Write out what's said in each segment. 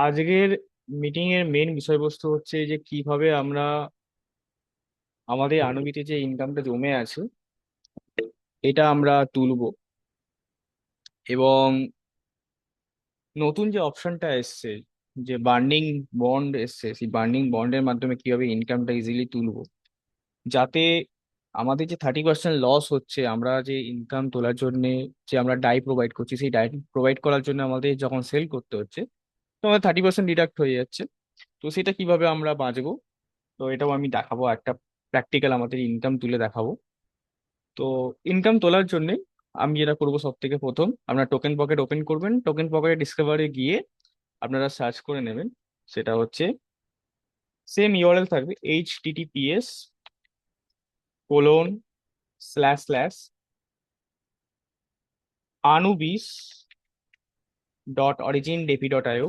আজকের মিটিং এর মেন বিষয়বস্তু হচ্ছে যে কিভাবে আমরা আমাদের আনুবিতে যে ইনকামটা জমে আছে এটা আমরা তুলবো। এবং নতুন যে অপশনটা এসছে, যে বার্নিং বন্ড এসছে, সেই বার্নিং বন্ডের মাধ্যমে কিভাবে ইনকামটা ইজিলি তুলবো, যাতে আমাদের যে 30% লস হচ্ছে আমরা যে ইনকাম তোলার জন্য যে আমরা ডাই প্রোভাইড করছি, সেই ডাই প্রোভাইড করার জন্য আমাদের যখন সেল করতে হচ্ছে তো আমাদের 30% ডিডাক্ট হয়ে যাচ্ছে। তো সেটা কিভাবে আমরা বাঁচবো, তো এটাও আমি দেখাবো, একটা প্র্যাকটিক্যাল আমাদের ইনকাম তুলে দেখাবো। তো ইনকাম তোলার জন্য আমি যেটা করবো, সব থেকে প্রথম আপনার টোকেন পকেট ওপেন করবেন। টোকেন পকেটে ডিসকভারে গিয়ে আপনারা সার্চ করে নেবেন, সেটা হচ্ছে সেম ইউআরএল থাকবে, https://anubis.origin.depi.io।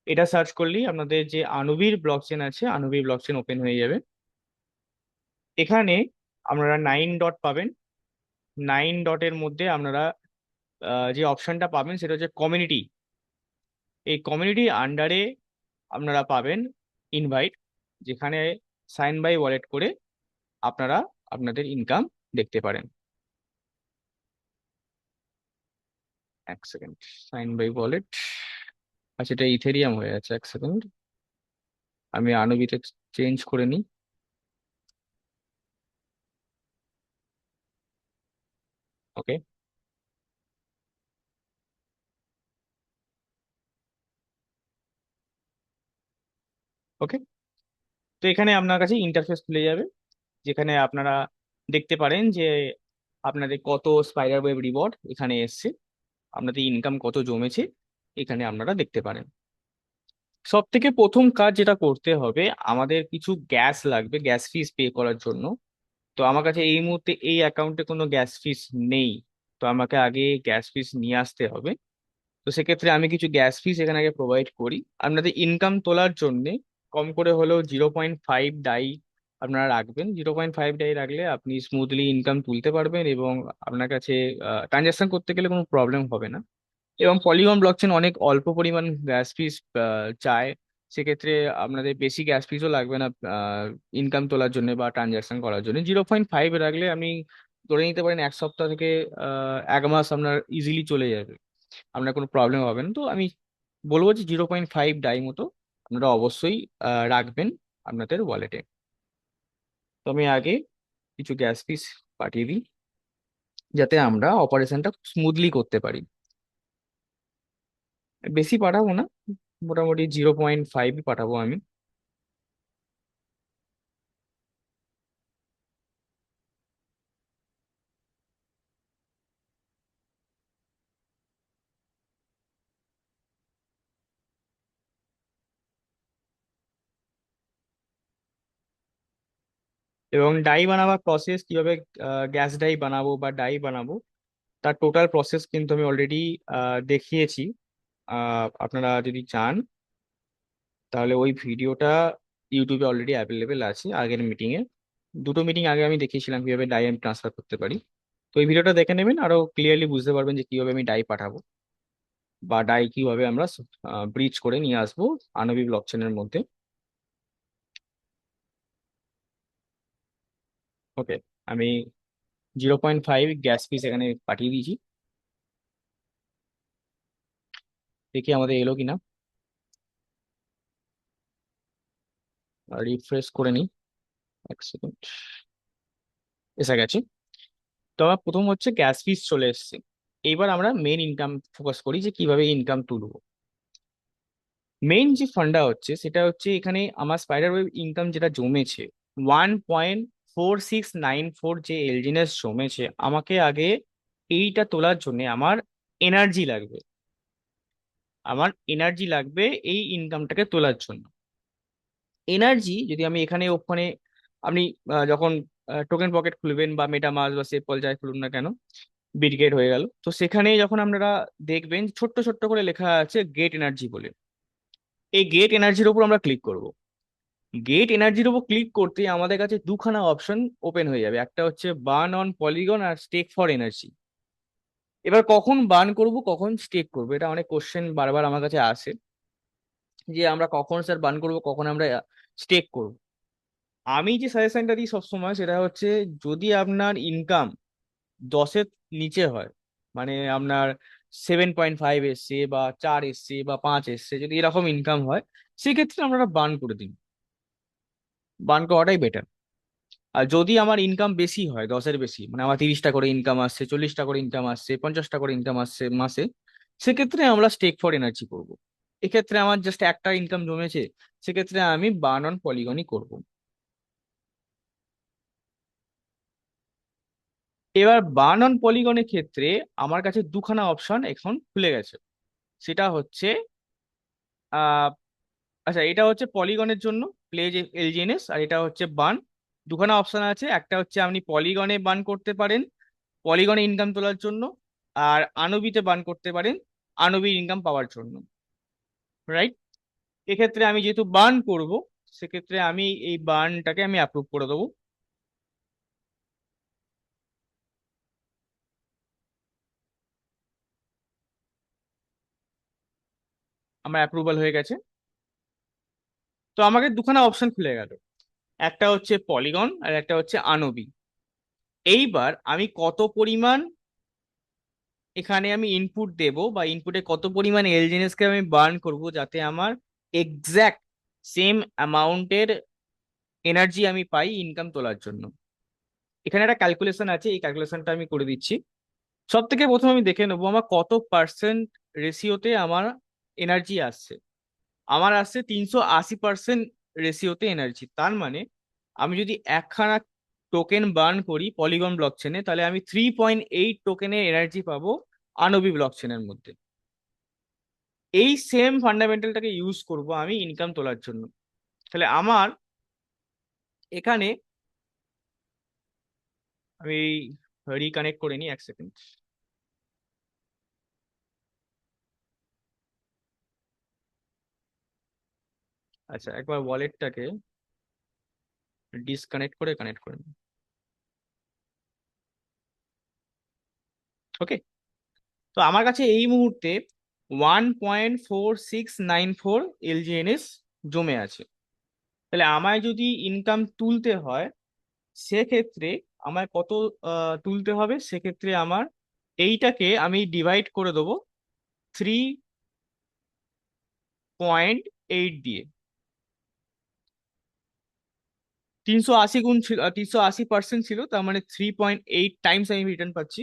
এটা সার্চ করলেই আপনাদের যে আনুবির ব্লকচেন আছে, আনুবির ব্লকচেন ওপেন হয়ে যাবে। এখানে আপনারা 9 ডট পাবেন। 9 ডটের মধ্যে আপনারা যে অপশনটা পাবেন সেটা হচ্ছে কমিউনিটি। এই কমিউনিটি আন্ডারে আপনারা পাবেন ইনভাইট, যেখানে সাইন বাই ওয়ালেট করে আপনারা আপনাদের ইনকাম দেখতে পারেন। এক সেকেন্ড, সাইন বাই ওয়ালেট, আচ্ছা এটা ইথেরিয়াম হয়ে আছে, এক সেকেন্ড আমি আনুবিতে চেঞ্জ করে নিই। ওকে, ওকে। তো এখানে আপনার কাছে ইন্টারফেস খুলে যাবে, যেখানে আপনারা দেখতে পারেন যে আপনাদের কত স্পাইডার ওয়েব রিওয়ার্ড এখানে এসছে, আপনাদের ইনকাম কত জমেছে এখানে আপনারা দেখতে পারেন। সব থেকে প্রথম কাজ যেটা করতে হবে, আমাদের কিছু গ্যাস লাগবে গ্যাস ফিস পে করার জন্য। তো আমার কাছে এই মুহূর্তে এই অ্যাকাউন্টে কোনো গ্যাস ফিস নেই, তো আমাকে আগে গ্যাস ফিস নিয়ে আসতে হবে। তো সেক্ষেত্রে আমি কিছু গ্যাস ফিস এখানে আগে প্রোভাইড করি। আপনাদের ইনকাম তোলার জন্য কম করে হলেও 0.5 ডাই আপনারা রাখবেন। 0.5 ডাই রাখলে আপনি স্মুথলি ইনকাম তুলতে পারবেন এবং আপনার কাছে ট্রানজাকশন করতে গেলে কোনো প্রবলেম হবে না। এবং পলিগন ব্লকচেন অনেক অল্প পরিমাণ গ্যাস ফিস চায়, সেক্ষেত্রে আপনাদের বেশি গ্যাস ফিসও লাগবে না ইনকাম তোলার জন্য বা ট্রানজাকশন করার জন্য। 0.5 রাখলে আপনি ধরে নিতে পারেন 1 সপ্তাহ থেকে 1 মাস আপনার ইজিলি চলে যাবে, আপনার কোনো প্রবলেম হবে না। তো আমি বলবো যে 0.5 ডাই মতো আপনারা অবশ্যই রাখবেন আপনাদের ওয়ালেটে। তো আমি আগে কিছু গ্যাস ফিস পাঠিয়ে দিই, যাতে আমরা অপারেশনটা স্মুথলি করতে পারি। বেশি পাঠাবো না, মোটামুটি 0.5 পাঠাবো আমি। এবং ডাই বানাবার প্রসেস কিভাবে, গ্যাস ডাই বানাবো বা ডাই বানাবো, তার টোটাল প্রসেস কিন্তু আমি অলরেডি দেখিয়েছি। আপনারা যদি চান তাহলে ওই ভিডিওটা ইউটিউবে অলরেডি অ্যাভেলেবেল আছে। আগের মিটিং এ, দুটো মিটিং আগে আমি দেখিয়েছিলাম কিভাবে ডাই আমি ট্রান্সফার করতে পারি। তো এই ভিডিওটা দেখে নেবেন, আরো ক্লিয়ারলি বুঝতে পারবেন যে কিভাবে আমি ডাই পাঠাবো বা ডাই কিভাবে আমরা ব্রিজ করে নিয়ে আসবো আনবি ব্লকচেনের মধ্যে। ওকে, আমি 0.5 গ্যাস পিস এখানে পাঠিয়ে দিয়েছি, দেখি আমাদের এলো কিনা। রিফ্রেশ করে নিই, এক সেকেন্ড। এসে গেছে। তো আমার প্রথম হচ্ছে গ্যাস ফিস চলে এসেছে। এইবার আমরা মেন ইনকাম ফোকাস করি, যে কিভাবে ইনকাম তুলবো। মেইন যে ফান্ডা হচ্ছে সেটা হচ্ছে, এখানে আমার স্পাইডার ওয়েব ইনকাম যেটা জমেছে 1.4694 যে এলজিনেস জমেছে, আমাকে আগে এইটা তোলার জন্য আমার এনার্জি লাগবে। আমার এনার্জি লাগবে এই ইনকামটাকে তোলার জন্য। এনার্জি যদি আমি এখানে ওখানে, আপনি যখন টোকেন পকেট খুলবেন বা মেটামাস্ক বা সেপল যাই খুলুন না কেন, বিটগেট হয়ে গেল, তো সেখানে যখন আপনারা দেখবেন ছোট্ট ছোট্ট করে লেখা আছে গেট এনার্জি বলে, এই গেট এনার্জির উপর আমরা ক্লিক করব। গেট এনার্জির উপর ক্লিক করতে আমাদের কাছে দুখানা অপশন ওপেন হয়ে যাবে, একটা হচ্ছে বার্ন অন পলিগন আর স্টেক ফর এনার্জি। এবার কখন বার্ন করব কখন স্টেক করব, এটা অনেক কোশ্চেন বারবার আমার কাছে আসে। যে আমরা কখন স্যার বার্ন করবো, কখন আমরা স্টেক করবো। আমি যে সাজেশনটা দিই সবসময় সেটা হচ্ছে, যদি আপনার ইনকাম 10-এর নিচে হয়, মানে আপনার 7.5 এসছে বা 4 এসছে বা 5 এসছে, যদি এরকম ইনকাম হয়, সেক্ষেত্রে আপনারা বার্ন করে দিন। বার্ন করাটাই বেটার। আর যদি আমার ইনকাম বেশি হয়, 10-এর বেশি, মানে আমার 30টা করে ইনকাম আসছে, 40টা করে ইনকাম আসছে, 50টা করে ইনকাম আসছে মাসে, সেক্ষেত্রে আমরা স্টেক ফর এনার্জি করব। এক্ষেত্রে আমার জাস্ট একটা ইনকাম জমেছে, সেক্ষেত্রে আমি বার্ন অন পলিগনই করব। এবার বার্ন অন পলিগনের ক্ষেত্রে আমার কাছে দুখানা অপশন এখন খুলে গেছে। সেটা হচ্ছে আহ আচ্ছা, এটা হচ্ছে পলিগনের জন্য প্লেজ এলজিএনএস, আর এটা হচ্ছে বার্ন। দুখানা অপশন আছে, একটা হচ্ছে আপনি পলিগনে বার্ন করতে পারেন পলিগনে ইনকাম তোলার জন্য, আর আনবিতে বার্ন করতে পারেন আনবির ইনকাম পাওয়ার জন্য, রাইট? এক্ষেত্রে আমি যেহেতু বার্ন করব, সেক্ষেত্রে আমি এই বার্নটাকে আমি অ্যাপ্রুভ করে দেবো। আমার অ্যাপ্রুভাল হয়ে গেছে। তো আমাকে দুখানা অপশন খুলে গেল, একটা হচ্ছে পলিগন আর একটা হচ্ছে আনবি। এইবার আমি কত পরিমাণ এখানে আমি ইনপুট দেব, বা ইনপুটে কত পরিমাণ এলজিএনএস কে আমি বার্ন করব, যাতে আমার এক্সাক্ট সেম অ্যামাউন্টের এনার্জি আমি পাই ইনকাম তোলার জন্য। এখানে একটা ক্যালকুলেশন আছে, এই ক্যালকুলেশনটা আমি করে দিচ্ছি। সব থেকে প্রথমে আমি দেখে নেবো আমার কত পার্সেন্ট রেশিওতে আমার এনার্জি আসছে। আমার আসছে 380% রেশিওতে এনার্জি। তার মানে আমি যদি একখানা টোকেন বার্ন করি পলিগন ব্লক চেনে, তাহলে আমি 3.8 টোকেনের এনার্জি পাবো আনবি ব্লক চেনের মধ্যে। এই সেম ফান্ডামেন্টালটাকে ইউজ করব আমি ইনকাম তোলার জন্য। তাহলে আমার এখানে, আমি রিকানেক্ট করে নিই, 1 সেকেন্ড। আচ্ছা, একবার ওয়ালেটটাকে ডিসকানেক্ট করে কানেক্ট করে নিই। ওকে। তো আমার কাছে এই মুহূর্তে 1.4694 এলজিএনএস জমে আছে। তাহলে আমায় যদি ইনকাম তুলতে হয়, সেক্ষেত্রে আমায় কত তুলতে হবে? সেক্ষেত্রে আমার এইটাকে আমি ডিভাইড করে দেবো 3.8 দিয়ে। 380 গুণ ছিল, 380% ছিল, তার মানে 3.8 টাইমস আমি রিটার্ন পাচ্ছি।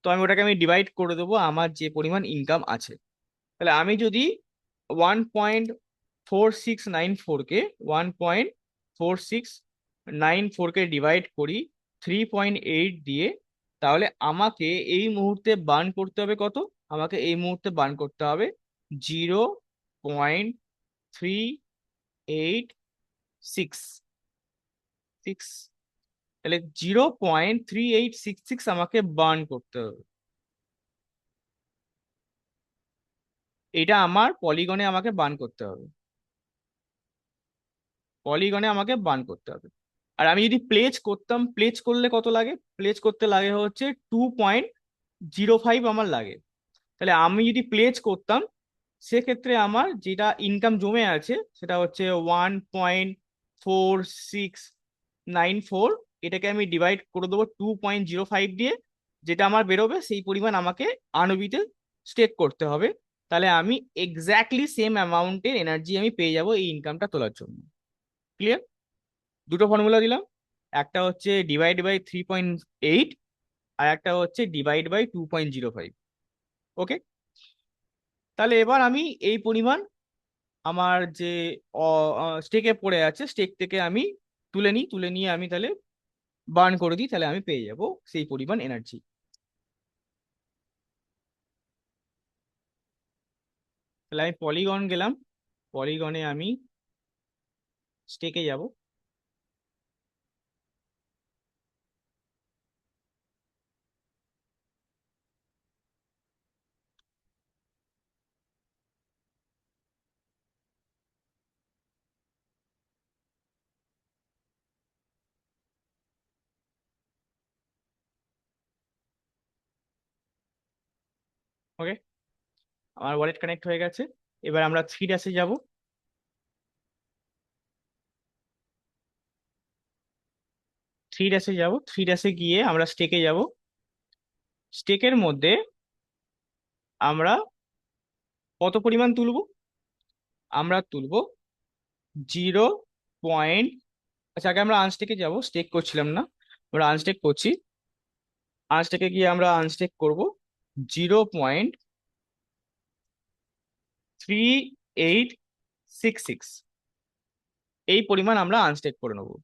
তো আমি ওটাকে আমি ডিভাইড করে দেবো আমার যে পরিমাণ ইনকাম আছে। তাহলে আমি যদি 1.4694 কে 1.4694 কে ডিভাইড করি 3.8 দিয়ে, তাহলে আমাকে এই মুহূর্তে বার্ন করতে হবে কত? আমাকে এই মুহূর্তে বার্ন করতে হবে 0.3866। তাহলে 0.3866 আমাকে বার্ন করতে হবে। এটা আমার পলিগনে আমাকে বার্ন করতে হবে। পলিগনে আমাকে বার্ন করতে হবে। আর আমি যদি প্লেজ করতাম, প্লেজ করলে কত লাগে? প্লেজ করতে লাগে হচ্ছে 2.05 আমার লাগে। তাহলে আমি যদি প্লেজ করতাম, সেক্ষেত্রে আমার যেটা ইনকাম জমে আছে সেটা হচ্ছে 1.4694। এটাকে আমি ডিভাইড করে দেবো 2.05 দিয়ে, যেটা আমার বেরোবে সেই পরিমাণ আমাকে আনবিতে স্টেক করতে হবে। তাহলে আমি এক্স্যাক্টলি সেম অ্যামাউন্টের এনার্জি আমি পেয়ে যাব এই ইনকামটা তোলার জন্য। ক্লিয়ার? দুটো ফর্মুলা দিলাম, একটা হচ্ছে ডিভাইড বাই 3.8, আর একটা হচ্ছে ডিভাইড বাই 2.05। ওকে। তাহলে এবার আমি এই পরিমাণ আমার যে স্টেকে পড়ে আছে, স্টেক থেকে আমি তুলে নিই, তুলে নিয়ে আমি তাহলে বার্ন করে দিই, তাহলে আমি পেয়ে যাব সেই পরিমাণ এনার্জি। তাহলে আমি পলিগন গেলাম, পলিগনে আমি স্টেকে যাব। ওকে, আমার ওয়ালেট কানেক্ট হয়ে গেছে। এবার আমরা থ্রি ড্যাশে যাব। থ্রি ড্যাশে যাব, থ্রি ড্যাশে গিয়ে আমরা স্টেকে যাব। স্টেকের মধ্যে আমরা কত পরিমাণ তুলবো? আমরা তুলবো 0 পয়েন্ট, আচ্ছা আগে আমরা আনস্টেকে যাব, স্টেক করছিলাম না, আমরা আনস্টেক করছি। আনস্টেকে গিয়ে আমরা আনস্টেক করব 0.3866, এই পরিমাণ আমরা আনস্টেক করে নেবো।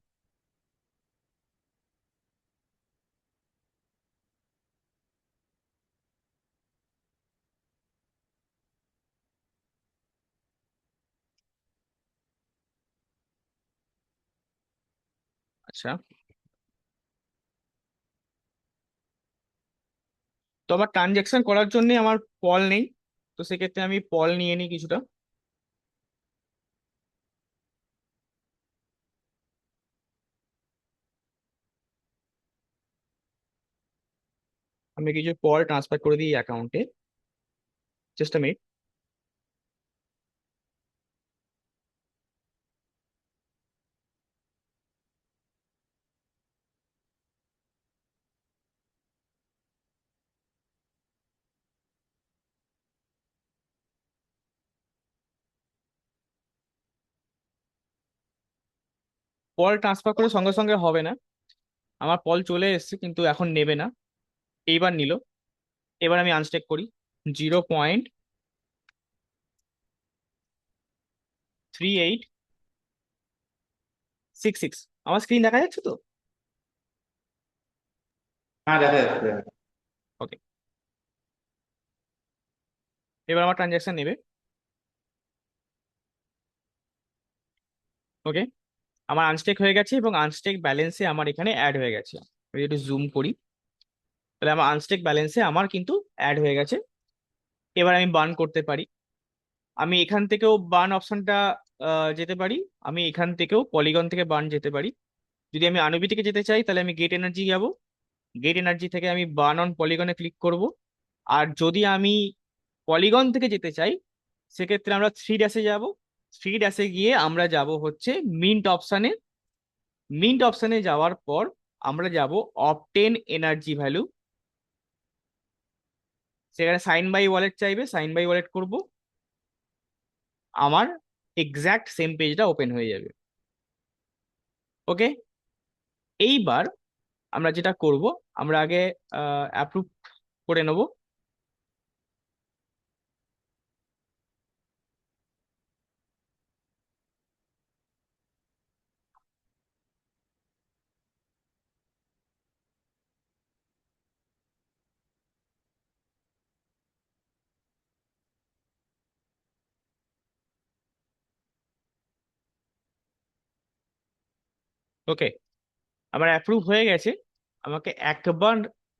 আচ্ছা, তো আমার ট্রানজ্যাকশন করার জন্য আমার পল নেই, তো সেক্ষেত্রে আমি পল নিয়ে নিই কিছুটা। আমি কিছু পল ট্রান্সফার করে দিই অ্যাকাউন্টে, just a minute. Paul transfer করে সঙ্গে সঙ্গে হবে না, আমার পল চলে এসেছে কিন্তু এখন নেবে না, এইবার নিল। এবার আমি আনস্টেক করি 0.3866। আমার স্ক্রিন দেখা যাচ্ছে তো? হ্যাঁ, দেখা যাচ্ছে। ওকে, এবার আমার ট্রানজ্যাকশন নেবে। ওকে, আমার আনস্টেক হয়ে গেছে এবং আনস্টেক ব্যালেন্সে আমার এখানে অ্যাড হয়ে গেছে। আমি একটু জুম করি, তাহলে আমার আনস্টেক ব্যালেন্সে আমার কিন্তু অ্যাড হয়ে গেছে। এবার আমি বার্ন করতে পারি, আমি এখান থেকেও বার্ন অপশনটা যেতে পারি, আমি এখান থেকেও পলিগন থেকে বার্ন যেতে পারি। যদি আমি আনুবি থেকে যেতে চাই তাহলে আমি গেট এনার্জি যাব, গেট এনার্জি থেকে আমি বার্ন অন পলিগনে ক্লিক করব। আর যদি আমি পলিগন থেকে যেতে চাই সেক্ষেত্রে আমরা থ্রি ড্যাশে যাব, থ্রি ড্যাশে গিয়ে আমরা যাব হচ্ছে মিন্ট অপশানে। মিন্ট অপশানে যাওয়ার পর আমরা যাব অবটেন এনার্জি ভ্যালু, সেখানে সাইন বাই ওয়ালেট চাইবে, সাইন বাই ওয়ালেট করব, আমার এক্সাক্ট সেম পেজটা ওপেন হয়ে যাবে। ওকে, এইবার আমরা যেটা করব, আমরা আগে অ্যাপ্রুভ করে নেব। ওকে, আমার অ্যাপ্রুভ হয়ে গেছে। আমাকে একবার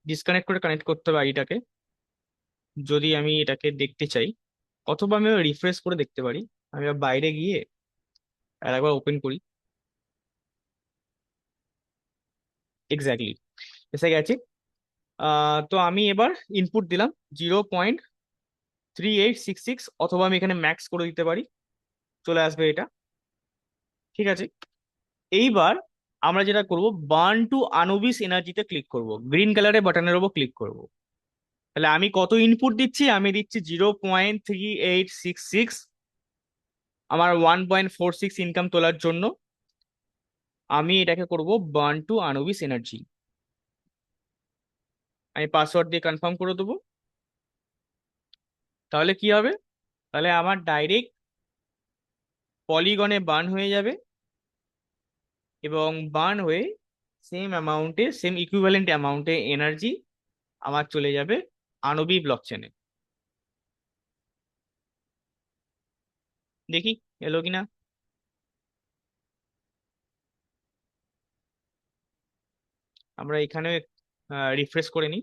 ডিসকানেক্ট করে কানেক্ট করতে হবে আইডিটাকে, যদি আমি এটাকে দেখতে চাই, অথবা আমি রিফ্রেশ করে দেখতে পারি। আমি আবার বাইরে গিয়ে আর একবার ওপেন করি। এক্স্যাক্টলি এসে গেছে। তো আমি এবার ইনপুট দিলাম 0.3866, অথবা আমি এখানে ম্যাক্স করে দিতে পারি, চলে আসবে এটা। ঠিক আছে, এইবার আমরা যেটা করব, বার্ন টু আনুবিস এনার্জিতে ক্লিক করব, গ্রিন কালারের বাটনের উপর ক্লিক করব। তাহলে আমি কত ইনপুট দিচ্ছি? আমি দিচ্ছি 0.3866, আমার 1.46 ইনকাম তোলার জন্য আমি এটাকে করব বার্ন টু আনুবিস এনার্জি। আমি পাসওয়ার্ড দিয়ে কনফার্ম করে দেবো। তাহলে কি হবে? তাহলে আমার ডাইরেক্ট পলিগনে বার্ন হয়ে যাবে, এবং বার্ন হয়ে সেম অ্যামাউন্টে, সেম ইকুইভ্যালেন্ট অ্যামাউন্টে এনার্জি আমার চলে যাবে আনবি ব্লক চেনে। দেখি এলো কিনা। আমরা এখানে রিফ্রেশ করে নিই,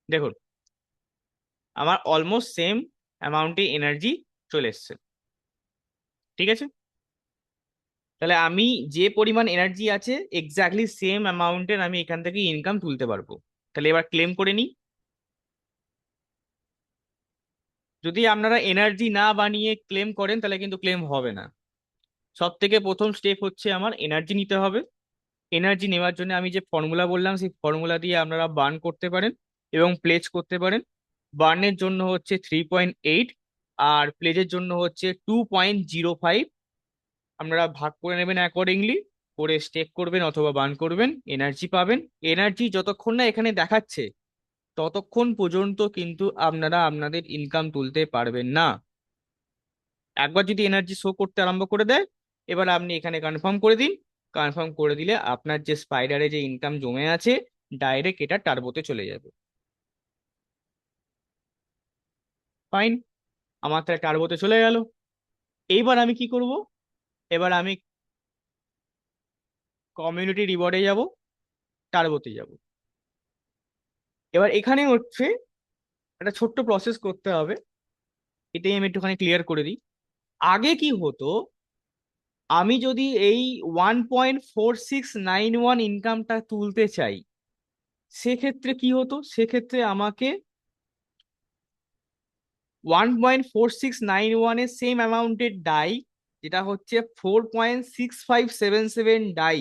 দেখুন আমার অলমোস্ট সেম অ্যামাউন্টে এনার্জি চলে এসছে। ঠিক আছে, তাহলে আমি যে পরিমাণ এনার্জি আছে এক্স্যাক্টলি সেম অ্যামাউন্টের আমি এখান থেকে ইনকাম তুলতে পারবো। তাহলে এবার ক্লেম করে নিই। যদি আপনারা এনার্জি না বানিয়ে ক্লেম করেন তাহলে কিন্তু ক্লেম হবে না। সব থেকে প্রথম স্টেপ হচ্ছে আমার এনার্জি নিতে হবে। এনার্জি নেওয়ার জন্য আমি যে ফর্মুলা বললাম সেই ফর্মুলা দিয়ে আপনারা বার্ন করতে পারেন এবং প্লেজ করতে পারেন। বার্নের জন্য হচ্ছে 3.8, আর প্লেজের জন্য হচ্ছে 2.05। আপনারা ভাগ করে নেবেন অ্যাকর্ডিংলি, করে স্টেক করবেন অথবা বার্ন করবেন, এনার্জি পাবেন। এনার্জি যতক্ষণ না এখানে দেখাচ্ছে ততক্ষণ পর্যন্ত কিন্তু আপনারা আপনাদের ইনকাম তুলতে পারবেন না। একবার যদি এনার্জি শো করতে আরম্ভ করে দেয়, এবার আপনি এখানে কনফার্ম করে দিন। কনফার্ম করে দিলে আপনার যে স্পাইডারে যে ইনকাম জমে আছে ডাইরেক্ট এটা টার্বোতে চলে যাবে। ফাইন, আমার তাহলে টার্বোতে চলে গেল। এইবার আমি কি করব? এবার আমি কমিউনিটি রিওয়ার্ডে যাব, টার্বোতে যাব। এবার এখানে হচ্ছে একটা ছোট্ট প্রসেস করতে হবে, এটাই আমি একটুখানি ক্লিয়ার করে দিই। আগে কি হতো, আমি যদি এই 1.4691 ইনকামটা তুলতে চাই, সেক্ষেত্রে কি হতো, সেক্ষেত্রে আমাকে 1.4691 সেম অ্যামাউন্টের ডাই, যেটা হচ্ছে 4.6577 ডাই,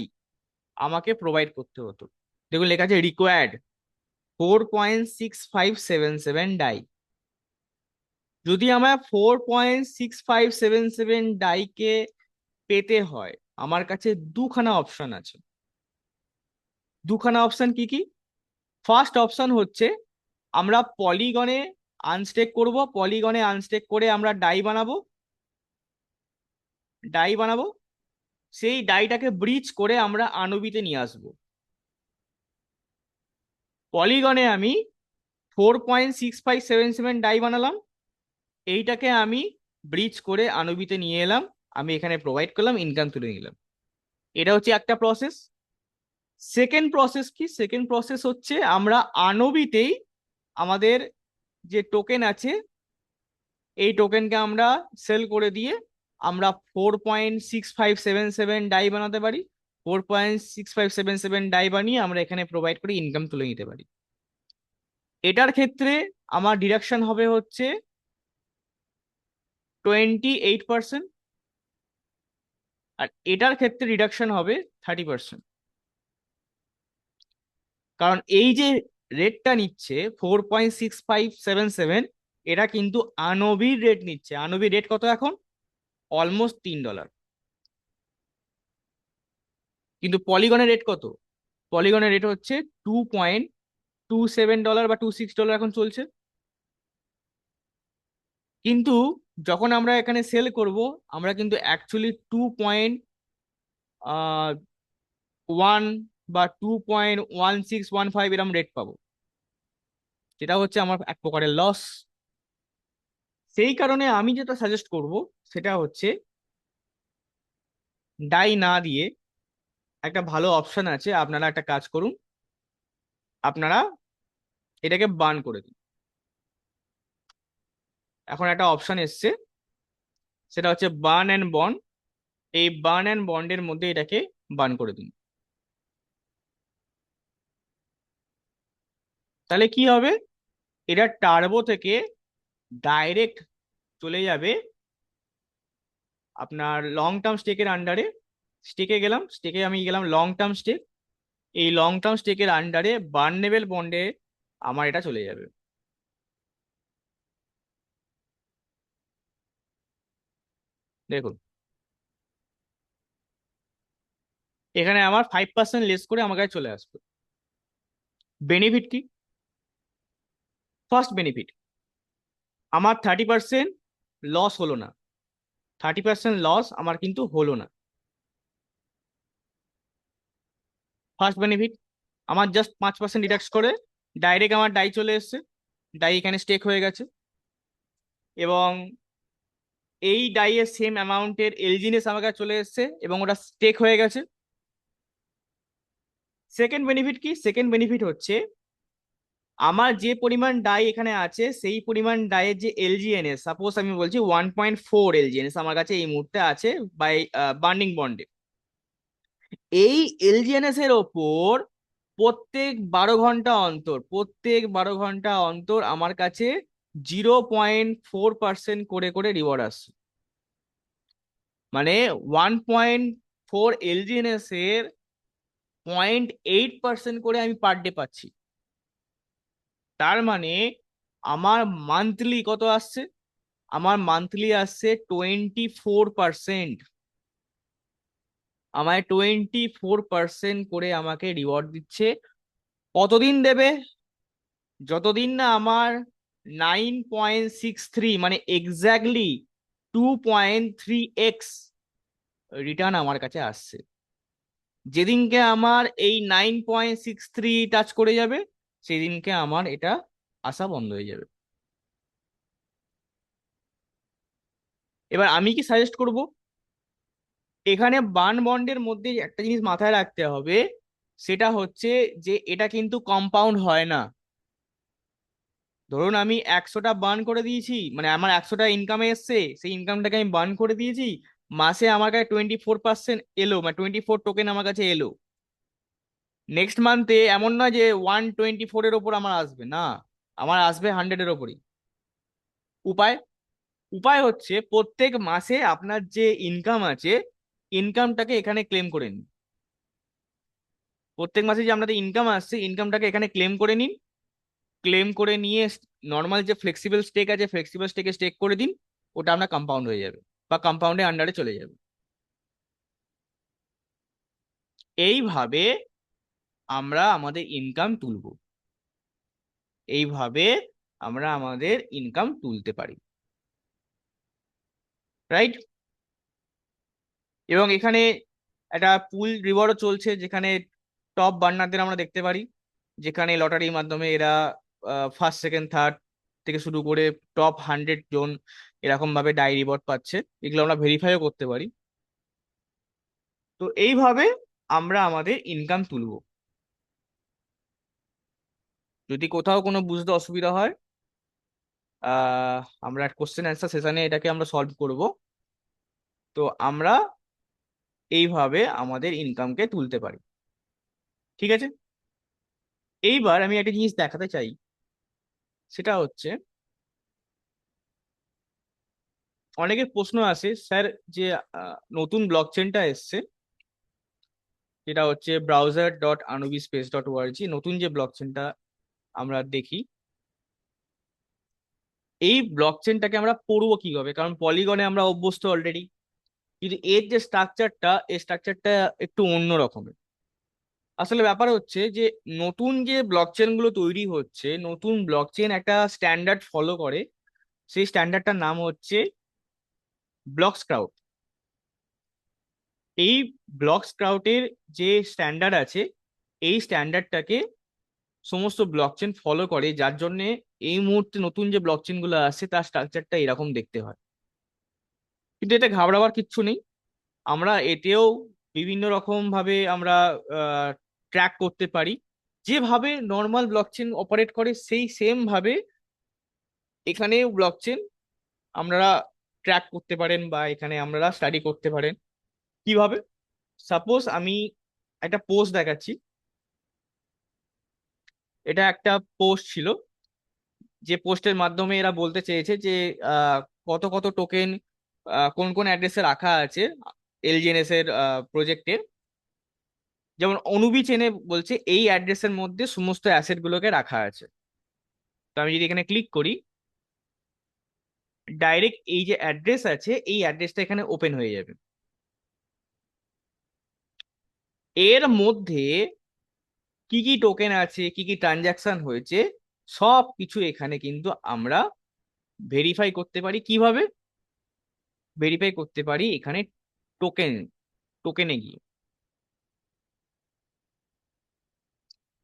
আমাকে প্রোভাইড করতে হতো। দেখুন লেখা আছে রিকোয়ার্ড 4.6577 ডাই। যদি আমার 4.6577 ডাইকে পেতে হয়, আমার কাছে দুখানা অপশন আছে। দুখানা অপশন কি কি? ফার্স্ট অপশন হচ্ছে আমরা পলিগনে আনস্টেক করব, পলিগনে আনস্টেক করে আমরা ডাই বানাবো। ডাই বানাবো, সেই ডাইটাকে ব্রিজ করে আমরা আনবিতে নিয়ে আসবো। পলিগনে আমি 4.6577 ডাই বানালাম, এইটাকে আমি ব্রিজ করে আনবিতে নিয়ে এলাম, আমি এখানে প্রোভাইড করলাম, ইনকাম তুলে নিলাম। এটা হচ্ছে একটা প্রসেস। সেকেন্ড প্রসেস কি? সেকেন্ড প্রসেস হচ্ছে আমরা আনবিতেই আমাদের যে টোকেন আছে এই টোকেনকে আমরা সেল করে দিয়ে আমরা 4.6577 ডাই বানাতে পারি। 4.6577 ডাই বানিয়ে আমরা এখানে প্রোভাইড করে ইনকাম তুলে নিতে পারি। এটার ক্ষেত্রে আমার ডিডাকশন হবে হচ্ছে 28%, আর এটার ক্ষেত্রে রিডাকশন হবে 30%। কারণ এই যে রেটটা নিচ্ছে 4.6577, এটা কিন্তু আনবির রেট নিচ্ছে। আনবির রেট কত এখন? অলমোস্ট $3। কিন্তু পলিগনের রেট কত? পলিগনের রেট হচ্ছে $2.27 বা $2.6 এখন চলছে। কিন্তু যখন আমরা এখানে সেল করব, আমরা কিন্তু অ্যাকচুয়ালি 2.1 বা 2.1615 এরম রেট পাবো, যেটা হচ্ছে আমার এক প্রকারের লস। সেই কারণে আমি যেটা সাজেস্ট করব সেটা হচ্ছে ডাই না দিয়ে একটা ভালো অপশন আছে, আপনারা একটা কাজ করুন, আপনারা এটাকে বার্ন করে দিন। এখন একটা অপশন এসছে, সেটা হচ্ছে বার্ন অ্যান্ড বন্ড। এই বার্ন অ্যান্ড বন্ডের মধ্যে এটাকে বার্ন করে দিন। তাহলে কি হবে, এটা টার্বো থেকে ডাইরেক্ট চলে যাবে আপনার লং টার্ম স্টেকের আন্ডারে। স্টেকে গেলাম, স্টেকে আমি গেলাম লং টার্ম স্টেক। এই লং টার্ম স্টেকের আন্ডারে বার্নেবল বন্ডে আমার এটা চলে যাবে। দেখুন এখানে আমার 5% লেস করে আমার কাছে চলে আসবে। বেনিফিট কি? ফার্স্ট বেনিফিট, আমার 30% লস হলো না। 30% লস আমার কিন্তু হলো না। ফার্স্ট বেনিফিট, আমার জাস্ট 5% ডিডাক্ট করে ডাইরেক্ট আমার ডাই চলে এসছে। ডাই এখানে স্টেক হয়ে গেছে, এবং এই ডাইয়ের সেম অ্যামাউন্টের এলজিনেস আমার কাছে চলে এসছে এবং ওটা স্টেক হয়ে গেছে। সেকেন্ড বেনিফিট কি? সেকেন্ড বেনিফিট হচ্ছে আমার যে পরিমাণ ডাই এখানে আছে সেই পরিমাণ ডাইয়ের যে এলজিএনএস, সাপোজ আমি বলছি 1.4 এলজিএনএস আমার কাছে এই মুহূর্তে আছে বাই বার্নিং বন্ডে। এই এলজিএনএস এর ওপর প্রত্যেক 12 ঘন্টা অন্তর আমার কাছে 0.4% করে করে রিওয়ার্ড আসছে। মানে 1.4 LGNS এর 0.8% করে আমি পার ডে পাচ্ছি। তার মানে আমার মান্থলি কত আসছে? আমার মান্থলি আসছে 24%। আমায় 24% করে আমাকে রিওয়ার্ড দিচ্ছে। কতদিন দেবে? যতদিন না আমার 9.63 মানে এক্স্যাক্টলি 2.3x রিটার্ন আমার কাছে আসছে। যেদিনকে আমার এই 9.63 টাচ করে যাবে, সেদিনকে আমার এটা আসা বন্ধ হয়ে যাবে। এবার আমি কি সাজেস্ট করব? এখানে বার্ন বন্ডের মধ্যে একটা জিনিস মাথায় রাখতে হবে, সেটা হচ্ছে যে এটা কিন্তু কম্পাউন্ড হয় না। ধরুন আমি 100টা বার্ন করে দিয়েছি, মানে আমার 100টা ইনকামে এসছে, সেই ইনকামটাকে আমি বার্ন করে দিয়েছি, মাসে আমার কাছে 24% এলো, মানে 24 টোকেন আমার কাছে এলো। নেক্সট মান্থে এমন নয় যে 124-এর ওপর আমার আসবে না, আমার আসবে 100-এর ওপরই। উপায়? উপায় হচ্ছে প্রত্যেক মাসে আপনার যে ইনকাম আছে, ইনকামটাকে এখানে ক্লেম করে নিন। প্রত্যেক মাসে যে আপনাদের ইনকাম আসছে, ইনকামটাকে এখানে ক্লেম করে নিন। ক্লেম করে নিয়ে নর্মাল যে ফ্লেক্সিবল স্টেক আছে, ফ্লেক্সিবল স্টেকে স্টেক করে দিন। ওটা আপনার কম্পাউন্ড হয়ে যাবে বা কম্পাউন্ডের আন্ডারে চলে যাবে। এইভাবে আমরা আমাদের ইনকাম তুলবো। এইভাবে আমরা আমাদের ইনকাম তুলতে পারি। রাইট? এবং এখানে একটা পুল রিওয়ার্ডও চলছে, যেখানে টপ বার্নারদের আমরা দেখতে পারি, যেখানে লটারির মাধ্যমে এরা ফার্স্ট সেকেন্ড থার্ড থেকে শুরু করে টপ 100 জন এরকম ভাবে ডাই রিওয়ার্ড পাচ্ছে। এগুলো আমরা ভেরিফাইও করতে পারি। তো এইভাবে আমরা আমাদের ইনকাম তুলবো। যদি কোথাও কোনো বুঝতে অসুবিধা হয়, আমরা কোশ্চেন অ্যান্সার সেশনে এটাকে আমরা সলভ করব। তো আমরা এইভাবে আমাদের ইনকামকে তুলতে পারি। ঠিক আছে? এইবার আমি একটা জিনিস দেখাতে চাই, সেটা হচ্ছে অনেকের প্রশ্ন আসে, স্যার, যে নতুন ব্লক চেনটা এসছে, যেটা হচ্ছে browser.anubispace.org, নতুন যে ব্লক চেনটা আমরা দেখি, এই ব্লক চেনটাকে আমরা পড়বো কিভাবে? কারণ পলিগনে আমরা অভ্যস্ত অলরেডি, কিন্তু এর যে স্ট্রাকচারটা, এই স্ট্রাকচারটা একটু অন্য রকমের। আসলে ব্যাপার হচ্ছে যে নতুন যে ব্লক চেন গুলো তৈরি হচ্ছে, নতুন ব্লক চেন একটা স্ট্যান্ডার্ড ফলো করে। সেই স্ট্যান্ডার্ডটার নাম হচ্ছে ব্লক স্ক্রাউট। এই ব্লক স্ক্রাউটের যে স্ট্যান্ডার্ড আছে, এই স্ট্যান্ডার্ডটাকে সমস্ত ব্লক চেন ফলো করে, যার জন্য এই মুহূর্তে নতুন যে ব্লক চেন গুলো আসছে তার স্ট্রাকচারটা এরকম দেখতে হয়। কিন্তু এতে ঘাবড়াবার কিচ্ছু নেই। আমরা এতেও বিভিন্ন রকম ভাবে আমরা ট্র্যাক করতে পারি। যেভাবে নর্মাল ব্লকচেন অপারেট করে সেই সেম ভাবে এখানেও ব্লকচেন আমরা ট্র্যাক করতে পারেন, বা এখানে আমরা স্টাডি করতে পারেন। কিভাবে? সাপোজ আমি একটা পোস্ট দেখাচ্ছি। এটা একটা পোস্ট ছিল, যে পোস্টের মাধ্যমে এরা বলতে চেয়েছে যে আহ, কত কত টোকেন কোন কোন অ্যাড্রেসে রাখা আছে এলজিএনএস এর প্রজেক্টে। যেমন অনুবি চেনে বলছে এই অ্যাড্রেসের মধ্যে সমস্ত অ্যাসেট গুলোকে রাখা আছে। তো আমি যদি এখানে ক্লিক করি, ডাইরেক্ট এই যে অ্যাড্রেস আছে, এই অ্যাড্রেসটা এখানে ওপেন হয়ে যাবে। এর মধ্যে কি কি টোকেন আছে, কি কি ট্রানজাকশন হয়েছে, সব কিছু এখানে কিন্তু আমরা ভেরিফাই করতে পারি। কিভাবে ভেরিফাই করতে পারি? এখানে টোকেন, টোকেনে গিয়ে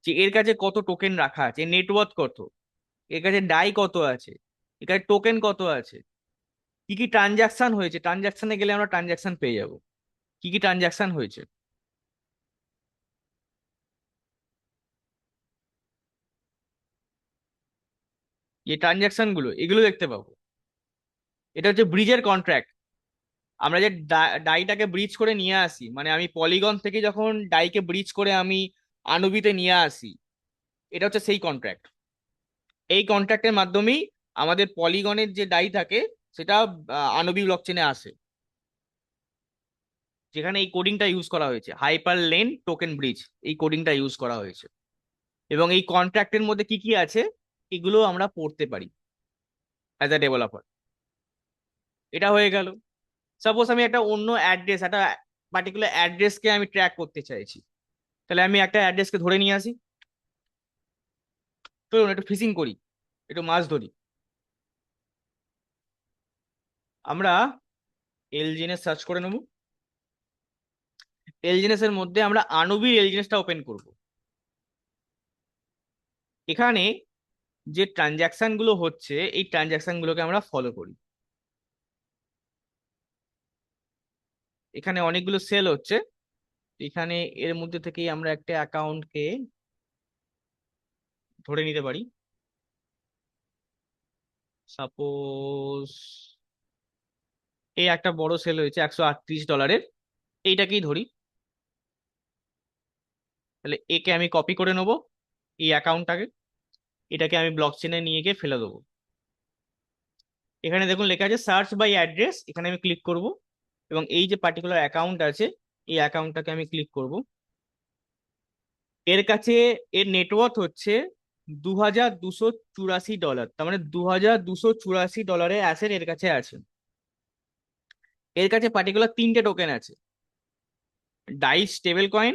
যে এর কাছে কত টোকেন রাখা আছে, নেটওয়ার্থ কত, এর কাছে ডাই কত আছে, এর কাছে টোকেন কত আছে, কি কি ট্রানজাকশন হয়েছে, ট্রানজাকশনে গেলে আমরা ট্রানজাকশন পেয়ে যাব, কি কি ট্রানজাকশন হয়েছে, এই ট্রানজাকশন গুলো এগুলো দেখতে পাবো। এটা হচ্ছে ব্রিজের কন্ট্রাক্ট। আমরা যে ডাইটাকে ব্রিজ করে নিয়ে আসি, মানে আমি পলিগন থেকে যখন ডাইকে ব্রিজ করে আমি আনুবিতে নিয়ে আসি, এটা হচ্ছে সেই কন্ট্রাক্ট। এই কন্ট্রাক্টের মাধ্যমেই আমাদের পলিগনের যে ডাই থাকে, সেটা আনুবি ব্লকচেনে আসে। যেখানে এই কোডিংটা ইউজ করা হয়েছে, হাইপার লেন টোকেন ব্রিজ, এই কোডিংটা ইউজ করা হয়েছে। এবং এই কন্ট্রাক্টের মধ্যে কি কি আছে এগুলো আমরা পড়তে পারি অ্যাজ আ ডেভেলপার। এটা হয়ে গেল। সাপোজ আমি একটা অন্য অ্যাড্রেস, একটা পার্টিকুলার অ্যাড্রেসকে আমি ট্র্যাক করতে চাইছি, তাহলে আমি একটা অ্যাড্রেসকে ধরে নিয়ে আসি, চলুন একটু ফিশিং করি, একটু মাছ ধরি। আমরা এলজিএনএস সার্চ করে নেব। এলজিএনএস এর মধ্যে আমরা আনুবির এলজিএনএসটা ওপেন করব। এখানে যে ট্রানজাকশন গুলো হচ্ছে এই ট্রানজাকশন গুলোকে আমরা ফলো করি। এখানে অনেকগুলো সেল হচ্ছে, এখানে এর মধ্যে থেকেই আমরা একটা অ্যাকাউন্টকে ধরে নিতে পারি। সাপোজ এই একটা বড় সেল হয়েছে $138, এইটাকেই ধরি। তাহলে একে আমি কপি করে নেব, এই অ্যাকাউন্টটাকে, এটাকে আমি ব্লক চেনে নিয়ে গিয়ে ফেলে দেবো। এখানে দেখুন লেখা আছে সার্চ বাই অ্যাড্রেস, এখানে আমি ক্লিক করব এবং এই যে পার্টিকুলার অ্যাকাউন্ট আছে এই অ্যাকাউন্টটাকে আমি ক্লিক করব। এর কাছে এর নেটওয়ার্থ হচ্ছে $2284, তার মানে $2284 অ্যাসেট এর কাছে আছে। এর কাছে পার্টিকুলার তিনটে টোকেন আছে, ডাইস স্টেবল কয়েন,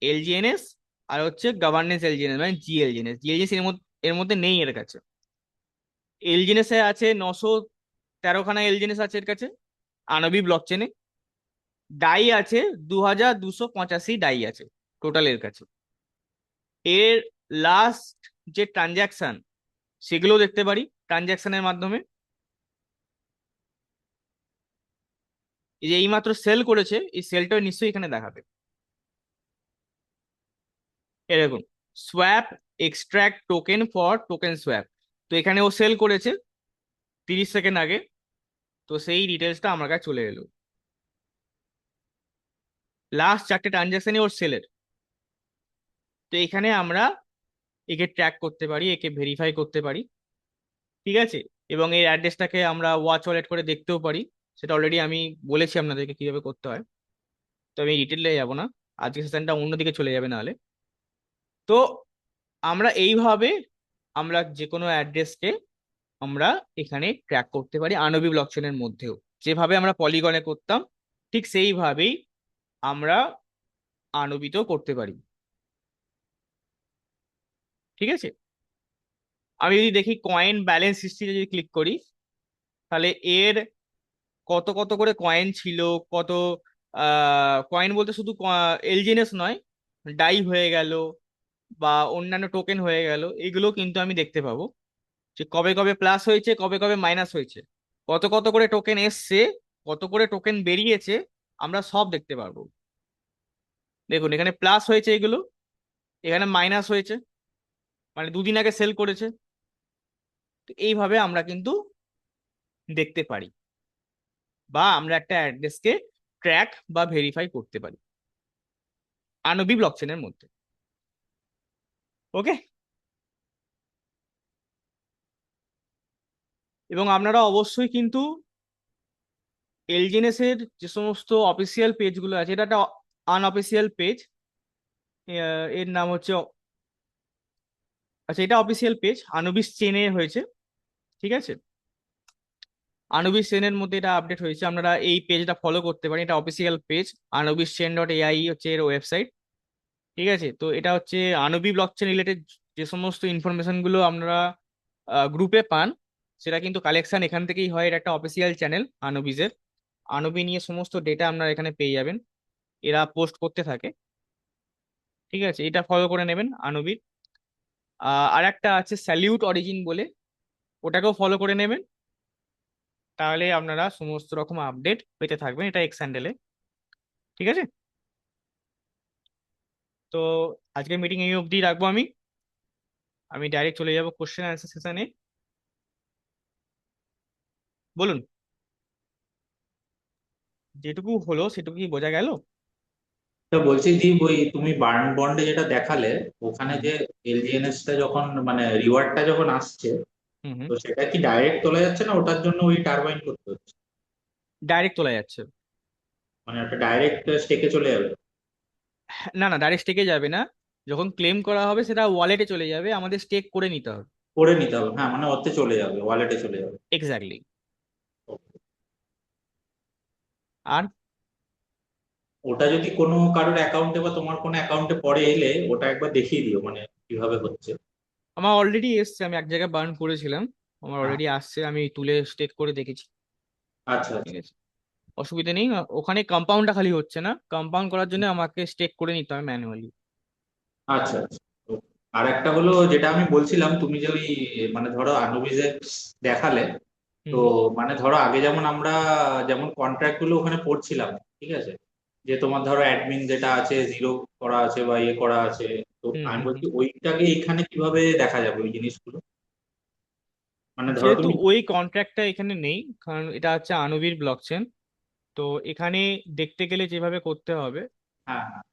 এলজিএনএস, আর হচ্ছে গভর্নেন্স এলজিএনএস মানে জিএলজিএনএস। জিএলজিএনএস এর মধ্যে নেই এর কাছে। এলজিএনএস এ আছে 913 খানা এলজিএনএস আছে এর কাছে আনবি ব্লক চেনে। ডাই আছে 2285 ডাই আছে টোটাল এর কাছে। এর লাস্ট যে ট্রানজাকশন সেগুলো দেখতে পারি ট্রানজাকশনের মাধ্যমে। এই যে এইমাত্র সেল করেছে এই সেলটা নিশ্চয়ই এখানে দেখাবে। এরকম swap extract token for token swap, তো এখানে ও সেল করেছে 30 সেকেন্ড আগে, তো সেই ডিটেলসটা আমার কাছে চলে এলো। লাস্ট 4টে ট্রানজাকশনই ওর সেলের। তো এখানে আমরা একে ট্র্যাক করতে পারি, একে ভেরিফাই করতে পারি, ঠিক আছে। এবং এই অ্যাড্রেসটাকে আমরা ওয়াচ ওয়ালেট করে দেখতেও পারি, সেটা অলরেডি আমি বলেছি আপনাদেরকে কিভাবে করতে হয়। তো আমি ডিটেলে যাব না, আজকে সেশনটা অন্যদিকে চলে যাবে নাহলে। তো আমরা এইভাবে আমরা যে কোনো অ্যাড্রেসকে আমরা এখানে ট্র্যাক করতে পারি আনবি ব্লকচেনের মধ্যেও। যেভাবে আমরা পলিগনে করতাম ঠিক সেইভাবেই আমরা আনবিতেও করতে পারি, ঠিক আছে। আমি যদি দেখি কয়েন ব্যালেন্স হিস্ট্রি যদি ক্লিক করি, তাহলে এর কত কত করে কয়েন ছিল, কত কয়েন বলতে শুধু এলজিএনএস নয়, ডাই হয়ে গেল বা অন্যান্য টোকেন হয়ে গেল, এগুলো কিন্তু আমি দেখতে পাবো যে কবে কবে প্লাস হয়েছে কবে কবে মাইনাস হয়েছে, কত কত করে টোকেন এসছে, কত করে টোকেন বেরিয়েছে, আমরা সব দেখতে পারবো। দেখুন এখানে প্লাস হয়েছে এগুলো, এখানে মাইনাস হয়েছে, মানে দুদিন আগে সেল করেছে। তো এইভাবে আমরা কিন্তু দেখতে পারি বা আমরা একটা অ্যাড্রেসকে ট্র্যাক বা ভেরিফাই করতে পারি আনবি ব্লকচেনের মধ্যে। ওকে। এবং আপনারা অবশ্যই কিন্তু এলজিএনএস এর যে সমস্ত অফিসিয়াল পেজগুলো আছে, এটা একটা আনঅফিসিয়াল পেজ, এর নাম হচ্ছে, আচ্ছা এটা অফিসিয়াল পেজ আনুবিস চেনে হয়েছে, ঠিক আছে। আনুবিস চেনের মধ্যে এটা আপডেট হয়েছে, আপনারা এই পেজটা ফলো করতে পারেন, এটা official page. Anubis chain dot AI হচ্ছে এর ওয়েবসাইট, ঠিক আছে। তো এটা হচ্ছে আনুবি ব্লকচেন রিলেটেড যে সমস্ত ইনফরমেশন গুলো আপনারা গ্রুপে পান সেটা কিন্তু কালেকশন এখান থেকেই হয়। এটা একটা অফিসিয়াল চ্যানেল আনুবিজের, আনুবি নিয়ে সমস্ত ডেটা আপনারা এখানে পেয়ে যাবেন, এরা পোস্ট করতে থাকে, ঠিক আছে। এটা ফলো করে নেবেন আনুবির। আর একটা আছে স্যালিউট অরিজিন বলে, ওটাকেও ফলো করে নেবেন, তাহলে আপনারা সমস্ত রকম আপডেট পেতে থাকবেন, এটা এক্স হ্যান্ডেলে, ঠিক আছে। তো আজকের মিটিং এই অবধি রাখবো আমি, আমি ডাইরেক্ট চলে যাবো কোশ্চেন অ্যান্সার সেশনে। বলুন, যেটুকু হলো সেটুকু কি বোঝা গেল? তো বলছি দীপ, ওই তুমি বার্ন বন্ডে যেটা দেখালে, ওখানে হুম যে এলজিএনএস টা যখন মানে রিওয়ার্ডটা যখন আসছে, হুম হুম। তো সেটা কি ডাইরেক্ট তোলা যাচ্ছে না ওটার জন্য ওই টারবাইন করতে হচ্ছে? ডাইরেক্ট তোলা যাচ্ছে। মানে একটা ডাইরেক্ট স্টেকে চলে যাবে? না না, ডাইরেক্ট স্টেকে যাবে না। যখন ক্লেম করা হবে সেটা ওয়ালেটে চলে যাবে, আমাদের স্টেক করে নিতে হবে। করে নিতে হবে, হ্যাঁ, মানে ওতে চলে যাবে, ওয়ালেটে চলে যাবে। এক্স্যাক্টলি। আর ওটা যদি কোনো কারোর অ্যাকাউন্টে বা তোমার কোনো অ্যাকাউন্টে পরে এলে ওটা একবার দেখিয়ে দিও, মানে কিভাবে হচ্ছে। আমার অলরেডি এসছে, আমি এক জায়গায় বার্ন করেছিলাম, আমার হ্যাঁ, অলরেডি আসছে, আমি তুলে স্টেক করে দেখেছি। আচ্ছা ঠিক আচ্ছা আছে, অসুবিধা নেই। ওখানে কম্পাউন্ডটা খালি হচ্ছে না, কম্পাউন্ড করার জন্য আমাকে স্টেক করে নিতে হবে ম্যানুয়ালি। আচ্ছা আচ্ছা। তো আর একটা হলো যেটা আমি বলছিলাম, তুমি যে ওই মানে ধরো আনুবিজে দেখালে, তো হুম হুম মানে ধরো আগে যেমন আমরা যেমন কন্ট্রাক্ট গুলো ওখানে পড়ছিলাম, ঠিক আছে, যে তোমার ধরো অ্যাডমিন যেটা আছে জিরো করা আছে বা ইয়ে করা আছে, তো হুম আমি হুম বলছি হুম। ওইটাকে এখানে কিভাবে দেখা যাবে ওই জিনিসগুলো? মানে ধরো যেহেতু তুমি। ওই কন্ট্রাক্টটা এখানে নেই, কারণ এটা হচ্ছে আনুবির ব্লকচেন, তো এখানে দেখতে গেলে যেভাবে করতে হবে, হ্যাঁ হ্যাঁ।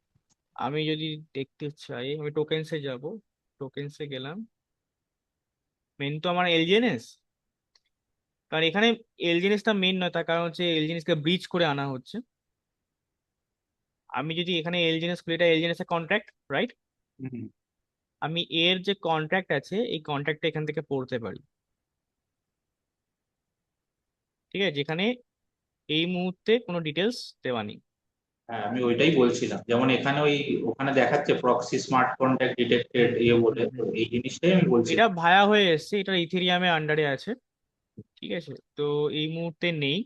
আমি যদি দেখতে চাই আমি টোকেনসে যাব, টোকেনসে গেলাম, মেন তো আমার এলজিএনএস। কারণ এখানে এলজিএনএসটা মেন নয়, তার কারণ হচ্ছে এলজিএনএস কে ব্রিচ করে আনা হচ্ছে। আমি যদি এখানে এলজিএনএস খুলি, এটা এলজিএনএস এর কন্ট্রাক্ট, রাইট? হুম। আমি এর যে কন্ট্রাক্ট আছে এই কন্ট্রাক্টটা এখান থেকে পড়তে পারি। ঠিক আছে, যেখানে এই মুহূর্তে কোনো ডিটেলস দেওয়া নেই। হ্যাঁ, আমি ওইটাই বলছিলাম, যেমন এখানে ওই ওখানে দেখাচ্ছে প্রক্সি স্মার্ট কন্ট্যাক্ট ডিটেক্টেড হুম ইয়ে হুম বলে, হুম তো হুম। এই জিনিসটাই আমি এটা বলছিলাম। ভায়া হয়ে এসছে, এটা ইথেরিয়ামের আন্ডারে আছে। ঠিক আছে, তো এই মুহূর্তে নেই।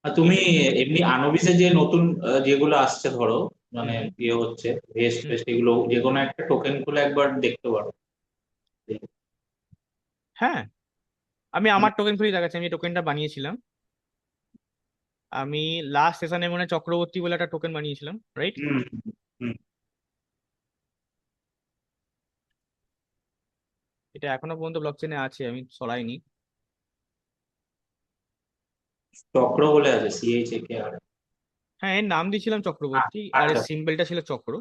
আর তুমি কিন্তু এমনি আনোবিসে যে নতুন যেগুলো আসছে ধরো, হুম মানে হুম ইয়ে হচ্ছে ভেস্ট হুম। ফেস্ট, এগুলো যে কোনো একটা টোকেন খুলে একবার দেখতে পারো। হ্যাঁ, আমি মানে আমার টোকেন খুলেই দেখাচ্ছি, আমি টোকেনটা বানিয়েছিলাম। আমি লাস্ট সেশনে মনে হয় চক্রবর্তী বলে একটা টোকেন বানিয়েছিলাম, রাইট? হুম হুম। এটা এখনো পর্যন্ত ব্লকচেনে আছে, আমি সরাইনি। চক্র বলে আছে, CHAKR। হ্যাঁ, এর নাম দিয়েছিলাম চক্রবর্তী, আর এর আচ্ছা। সিম্বলটা ছিল চক্র।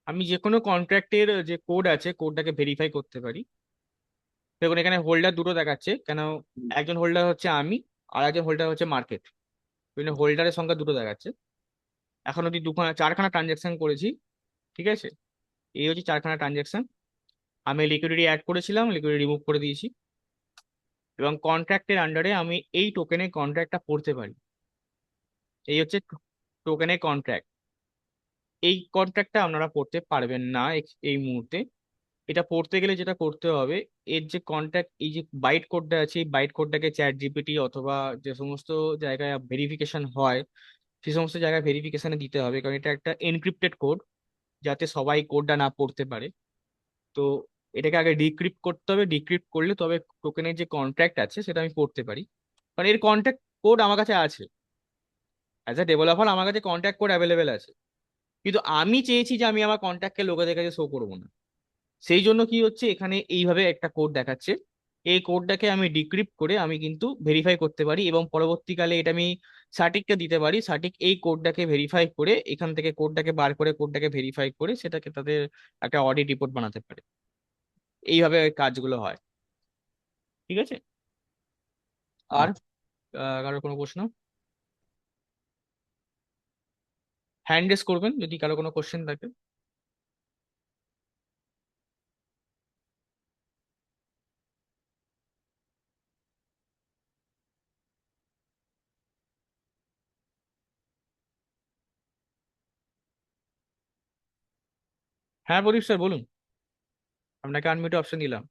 আমি যে কোনো কন্ট্রাক্টের যে কোড আছে কোডটাকে ভেরিফাই করতে পারি। দেখুন এখানে হোল্ডার দুটো দেখাচ্ছে কেন, একজন হোল্ডার হচ্ছে আমি, আর একজন হোল্ডার হচ্ছে মার্কেট। হোল্ডারের সংখ্যা দুটো দেখাচ্ছে। এখন অব্দি দুখানা চারখানা ট্রানজাকশন করেছি। ঠিক আছে, এই হচ্ছে চারখানা ট্রানজাকশন। আমি লিকুইডিটি অ্যাড করেছিলাম, লিকুইডিটি রিমুভ করে দিয়েছি, এবং কন্ট্রাক্টের আন্ডারে আমি এই টোকেনের কন্ট্রাক্টটা পড়তে পারি। এই হচ্ছে টোকেনের কন্ট্রাক্ট। এই কন্ট্রাক্টটা আপনারা পড়তে পারবেন না এই মুহূর্তে। এটা পড়তে গেলে যেটা করতে হবে, এর যে কন্ট্যাক্ট, এই যে বাইট কোডটা আছে, এই বাইট কোডটাকে চ্যাট জিপিটি অথবা যে সমস্ত জায়গায় ভেরিফিকেশন হয় সেই সমস্ত জায়গায় ভেরিফিকেশনে দিতে হবে, কারণ এটা একটা এনক্রিপ্টেড কোড, যাতে সবাই কোডটা না পড়তে পারে। তো এটাকে আগে ডিক্রিপ্ট করতে হবে, ডিক্রিপ্ট করলে তবে টোকেনের যে কন্ট্রাক্ট আছে সেটা আমি পড়তে পারি। কারণ এর কন্ট্রাক্ট কোড আমার কাছে আছে, অ্যাজ এ ডেভেলপার আমার কাছে কন্ট্রাক্ট কোড অ্যাভেলেবেল আছে। কিন্তু আমি চেয়েছি যে আমি আমার কন্ট্রাক্টকে লোকেদের কাছে শো করবো না। সেই জন্য কি হচ্ছে, এখানে এইভাবে একটা কোড দেখাচ্ছে। এই কোডটাকে আমি ডিক্রিপ্ট করে আমি কিন্তু ভেরিফাই করতে পারি, এবং পরবর্তীকালে এটা আমি সার্টিককে দিতে পারি। সার্টিক এই কোডটাকে ভেরিফাই করে এখান থেকে কোডটাকে বার করে কোডটাকে ভেরিফাই করে সেটাকে তাদের একটা অডিট রিপোর্ট বানাতে পারে। এইভাবে কাজগুলো হয়। ঠিক আছে। আর আচ্ছা। কারোর কোনো প্রশ্ন? হ্যান্ড রেজ করবেন যদি কারো কোনো কোশ্চেন থাকে। হ্যাঁ প্রদীপ স্যার বলুন, আপনাকে আনমিউট অপশন দিলাম।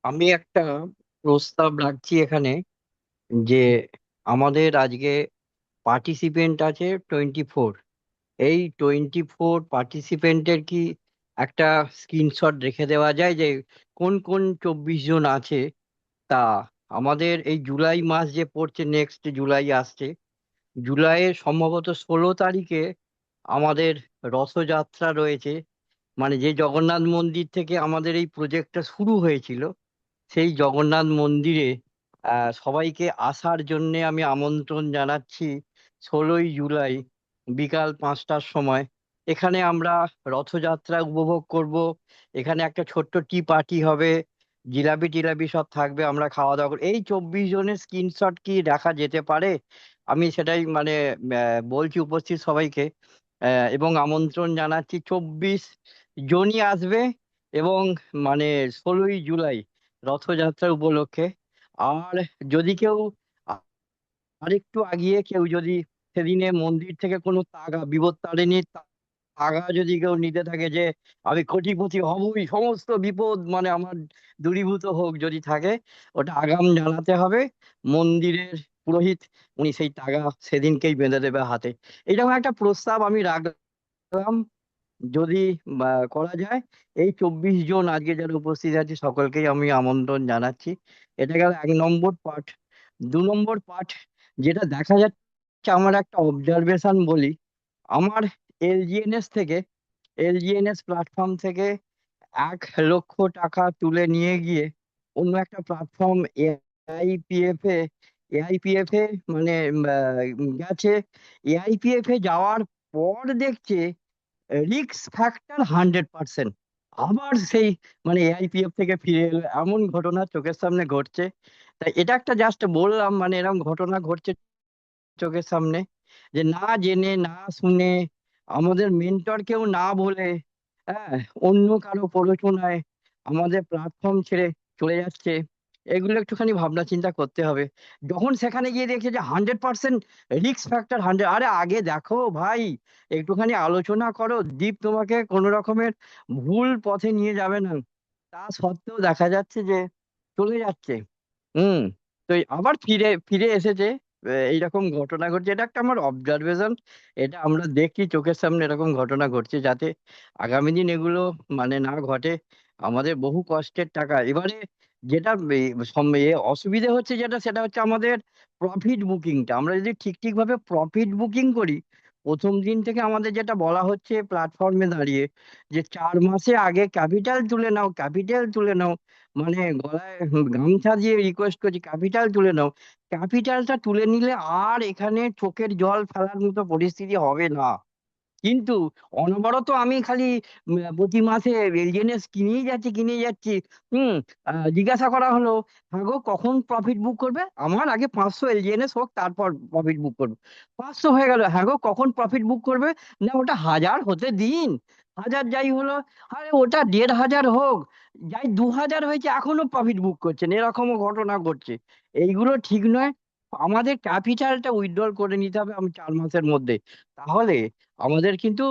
আমি একটা প্রস্তাব রাখছি এখানে, যে আমাদের আজকে পার্টিসিপেন্ট আছে 24। এই 24 পার্টিসিপেন্টের কি একটা স্ক্রিনশট রেখে দেওয়া যায়, যে কোন কোন 24 জন আছে। তা আমাদের এই জুলাই মাস যে পড়ছে, নেক্সট জুলাই আসছে, জুলাইয়ের সম্ভবত 16 তারিখে আমাদের রথযাত্রা রয়েছে। মানে যে জগন্নাথ মন্দির থেকে আমাদের এই প্রজেক্টটা শুরু হয়েছিল, সেই জগন্নাথ মন্দিরে সবাইকে আসার জন্যে আমি আমন্ত্রণ জানাচ্ছি। 16ই জুলাই বিকাল 5টার সময় এখানে আমরা রথযাত্রা উপভোগ করব। এখানে একটা ছোট্ট টি পার্টি হবে, জিলাপি টিলাপি সব থাকবে, আমরা খাওয়া দাওয়া এই 24 জনের স্ক্রিনশট কি দেখা যেতে পারে? আমি সেটাই মানে বলছি উপস্থিত সবাইকে, এবং আমন্ত্রণ জানাচ্ছি, 24 জনই আসবে। এবং মানে 16ই জুলাই রথযাত্রা উপলক্ষে। আর যদি কেউ আরেকটু আগিয়ে কেউ যদি সেদিনে মন্দির থেকে কোনো তাগা, বিপত্তারিণীর তাগা যদি কেউ নিতে থাকে, যে আমি কোটিপতি হবই, সমস্ত বিপদ মানে আমার দূরীভূত হোক যদি থাকে, ওটা আগাম জানাতে হবে। মন্দিরের পুরোহিত উনি সেই তাগা সেদিনকেই বেঁধে দেবে হাতে। এরকম একটা প্রস্তাব আমি রাখলাম, যদি করা যায়। এই 24 জন আজকে যারা উপস্থিত আছে সকলকেই আমি আমন্ত্রণ জানাচ্ছি। এটা গেল 1 নম্বর পার্ট। 2 নম্বর পার্ট, যেটা দেখা যাচ্ছে, আমার একটা অবজারভেশন বলি। আমার এলজিএনএস প্ল্যাটফর্ম থেকে 1 লক্ষ টাকা তুলে নিয়ে গিয়ে অন্য একটা প্ল্যাটফর্ম এআইপিএফ এ মানে গেছে। এআইপিএফ এ যাওয়ার পর দেখছে রিস্ক ফ্যাক্টর 100%। আবার সেই মানে এআইপিএফ থেকে ফিরে এলো, এমন ঘটনা চোখের সামনে ঘটছে। তাই এটা একটা জাস্ট বললাম, মানে এরকম ঘটনা ঘটছে চোখের সামনে, যে না জেনে না শুনে, আমাদের মেন্টর কেউ না বলে, হ্যাঁ, অন্য কারো প্ররোচনায় আমাদের প্ল্যাটফর্ম ছেড়ে চলে যাচ্ছে। এগুলো একটুখানি ভাবনা চিন্তা করতে হবে। যখন সেখানে গিয়ে দেখছে যে 100% রিস্ক ফ্যাক্টর 100, আরে আগে দেখো ভাই, একটুখানি আলোচনা করো, দীপ তোমাকে কোনো রকমের ভুল পথে নিয়ে যাবে না। তা সত্ত্বেও দেখা যাচ্ছে যে চলে যাচ্ছে। হুম। তো এই আবার ফিরে ফিরে এসেছে। এইরকম ঘটনা ঘটছে, এটা একটা আমার অবজারভেশন। এটা আমরা দেখি চোখের সামনে এরকম ঘটনা ঘটছে, যাতে আগামী দিন এগুলো মানে না ঘটে। আমাদের বহু কষ্টের টাকা এবারে যেটা অসুবিধে হচ্ছে, যেটা সেটা হচ্ছে আমাদের প্রফিট বুকিংটা। আমরা যদি ঠিক ভাবে প্রফিট বুকিং করি, প্রথম দিন থেকে আমাদের যেটা বলা হচ্ছে প্ল্যাটফর্মে দাঁড়িয়ে, যে 4 মাসে আগে ক্যাপিটাল তুলে নাও, ক্যাপিটাল তুলে নাও, মানে গলায় গামছা দিয়ে রিকোয়েস্ট করছি, ক্যাপিটাল তুলে নাও। ক্যাপিটালটা তুলে নিলে আর এখানে চোখের জল ফেলার মতো পরিস্থিতি হবে না। কিন্তু অনবরত আমি খালি প্রতি মাসে এলজিএনএস কিনেই যাচ্ছি। হুম। জিজ্ঞাসা করা হলো, হ্যাঁ গো কখন প্রফিট বুক করবে? আমার আগে 500 এলজিএনএস হোক, তারপর প্রফিট বুক করবে। 500 হয়ে গেল, হ্যাঁ গো কখন প্রফিট বুক করবে? না ওটা 1000 হতে দিন। 1000 যাই হলো, আরে ওটা 1500 হোক, যাই 2000 হয়েছে এখনো প্রফিট বুক করছেন, এরকমও ঘটনা ঘটছে। এইগুলো ঠিক নয়। আমাদের ক্যাপিটালটা উইথড্রল করে নিতে হবে 4 মাসের মধ্যে। তাহলে আমাদের কিন্তু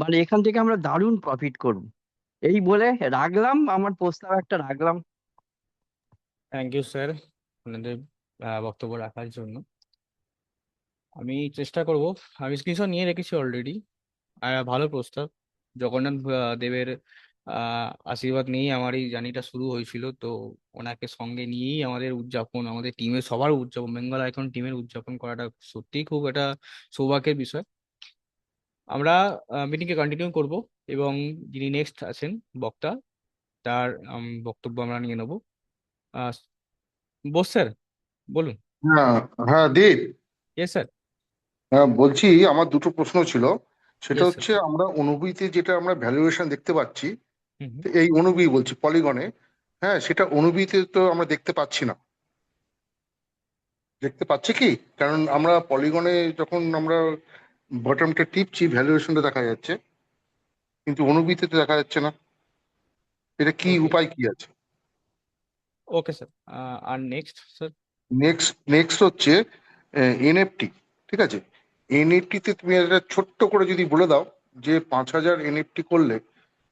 মানে এখান থেকে আমরা দারুণ প্রফিট করব। এই বলে রাখলাম, আমার প্রস্তাব একটা রাখলাম। থ্যাংক ইউ স্যার আপনাদের বক্তব্য রাখার জন্য। আমি চেষ্টা করব। আমি স্ক্রিনশট নিয়ে রেখেছি অলরেডি। ভালো প্রস্তাব। জগন্নাথ দেবের আশীর্বাদ নিয়েই আমার এই জার্নিটা শুরু হয়েছিল, তো ওনাকে সঙ্গে নিয়েই আমাদের উদযাপন, আমাদের টিমের সবার উদযাপন, বেঙ্গল আইকন টিমের উদযাপন করাটা সত্যিই খুব একটা সৌভাগ্যের বিষয়। আমরা মিটিংকে কন্টিনিউ করব, এবং যিনি নেক্সট আছেন বক্তা, তার বক্তব্য আমরা নিয়ে নেব। আহ, বোস স্যার, বলুন। হ্যাঁ, হ্যাঁ দীপ। Yes sir. হ্যাঁ, বলছি আমার দুটো প্রশ্ন ছিল। সেটা ইয়েস স্যার। হচ্ছে আমরা অনুভূতিতে যেটা আমরা ভ্যালুয়েশন দেখতে পাচ্ছি, হুম হুম। তো এই অনুভূতি বলছি পলিগনে, হ্যাঁ সেটা অনুভূতিতে তো আমরা দেখতে পাচ্ছি না। দেখতে পাচ্ছি কি? কারণ আমরা পলিগনে যখন আমরা বটমটা টিপছি ভ্যালুয়েশনটা দেখা যাচ্ছে, কিন্তু অনুভূতিতে দেখা যাচ্ছে না। এটা কি ওকে। উপায় কি আছে? Okay sir. আর নেক্সট স্যার। নেক্সট হচ্ছে এনএফটি। ঠিক আছে, এনএফটি তে তুমি একটা ছোট্ট করে যদি বলে দাও যে 5000 এনএফটি করলে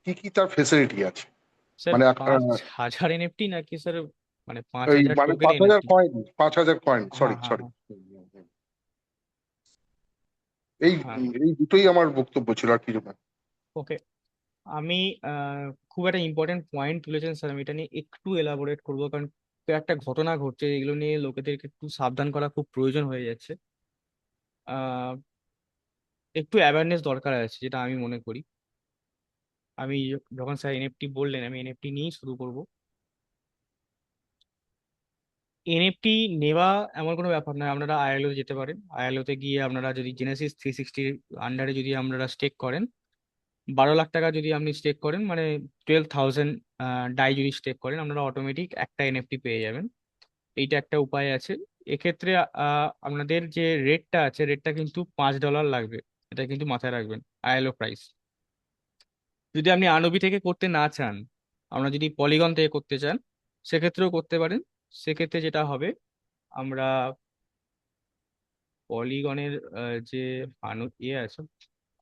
কি কি তার ফেসিলিটি আছে। স্যার মানে 5000 এনএফটি নাকি স্যার, মানে পাঁচ ওই হাজার মানে token 5000 NFT? Coin, 5000 coin, sorry হ্যাঁ হ্যাঁ সরি। হ্যাঁ এই হ্যাঁ। এই দুটোই আমার বক্তব্য ছিল, আর কিছু না। ওকে। আমি খুব একটা ইম্পর্টেন্ট পয়েন্ট তুলেছেন স্যার, আমি এটা নিয়ে একটু এলাবোরেট করবো, কারণ একটা ঘটনা ঘটছে, এগুলো নিয়ে লোকেদেরকে একটু সাবধান করা খুব প্রয়োজন হয়ে যাচ্ছে। আহ, একটু অ্যাওয়ারনেস দরকার আছে, যেটা আমি মনে করি। আমি যখন স্যার এনএফটি বললেন, আমি এনএফটি নিয়েই শুরু করব। এনএফটি নেওয়া এমন কোনো ব্যাপার নয়, আপনারা আইএলও যেতে পারেন। আইএলও তে গিয়ে আপনারা যদি জেনেসিস 360 আন্ডারে যদি আপনারা স্টেক করেন, 12 লাখ টাকা যদি আপনি স্টেক করেন, মানে 12,000 ডাই যদি স্টেক করেন আপনারা অটোমেটিক একটা এনএফটি পেয়ে যাবেন। এইটা একটা উপায় আছে। এক্ষেত্রে আপনাদের যে রেটটা আছে, রেটটা কিন্তু $5 লাগবে, এটা কিন্তু মাথায় রাখবেন, আইএলও প্রাইস। যদি আপনি আনবি থেকে করতে না চান, আমরা যদি পলিগন থেকে করতে চান, সেক্ষেত্রেও করতে পারেন। সেক্ষেত্রে যেটা হবে, আমরা পলিগনের যে আছে,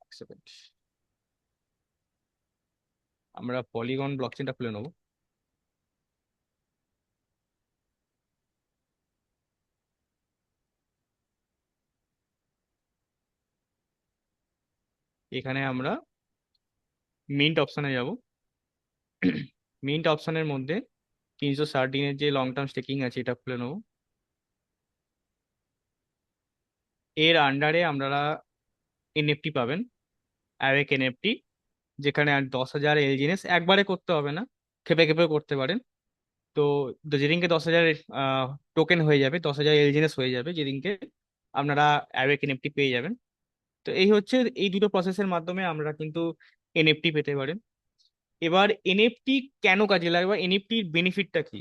এক second, আমরা পলিগন ব্লকচেনটা খুলে নেবো। এখানে আমরা মিন্ট অপশনে যাব। মিন্ট অপশনের মধ্যে 313-এর যে লং টার্ম স্টেকিং আছে এটা খুলে নেবো। এর আন্ডারে আপনারা এনএফটি পাবেন, অ্যাওয়েক এনএফটি, যেখানে আর 10,000 এলজিএনএস একবারে করতে হবে না, খেপে খেপে করতে পারেন। তো তো যেদিনকে 10,000 টোকেন হয়ে যাবে, 10,000 এলজিএনএস হয়ে যাবে, যেদিনকে আপনারা অ্যাওয়েক এনএফটি পেয়ে যাবেন। তো এই হচ্ছে, এই দুটো প্রসেসের মাধ্যমে আমরা কিন্তু এনএফটি পেতে পারেন। এবার এনএফটি কেন কাজে লাগবে, এনএফটির বেনিফিটটা কি?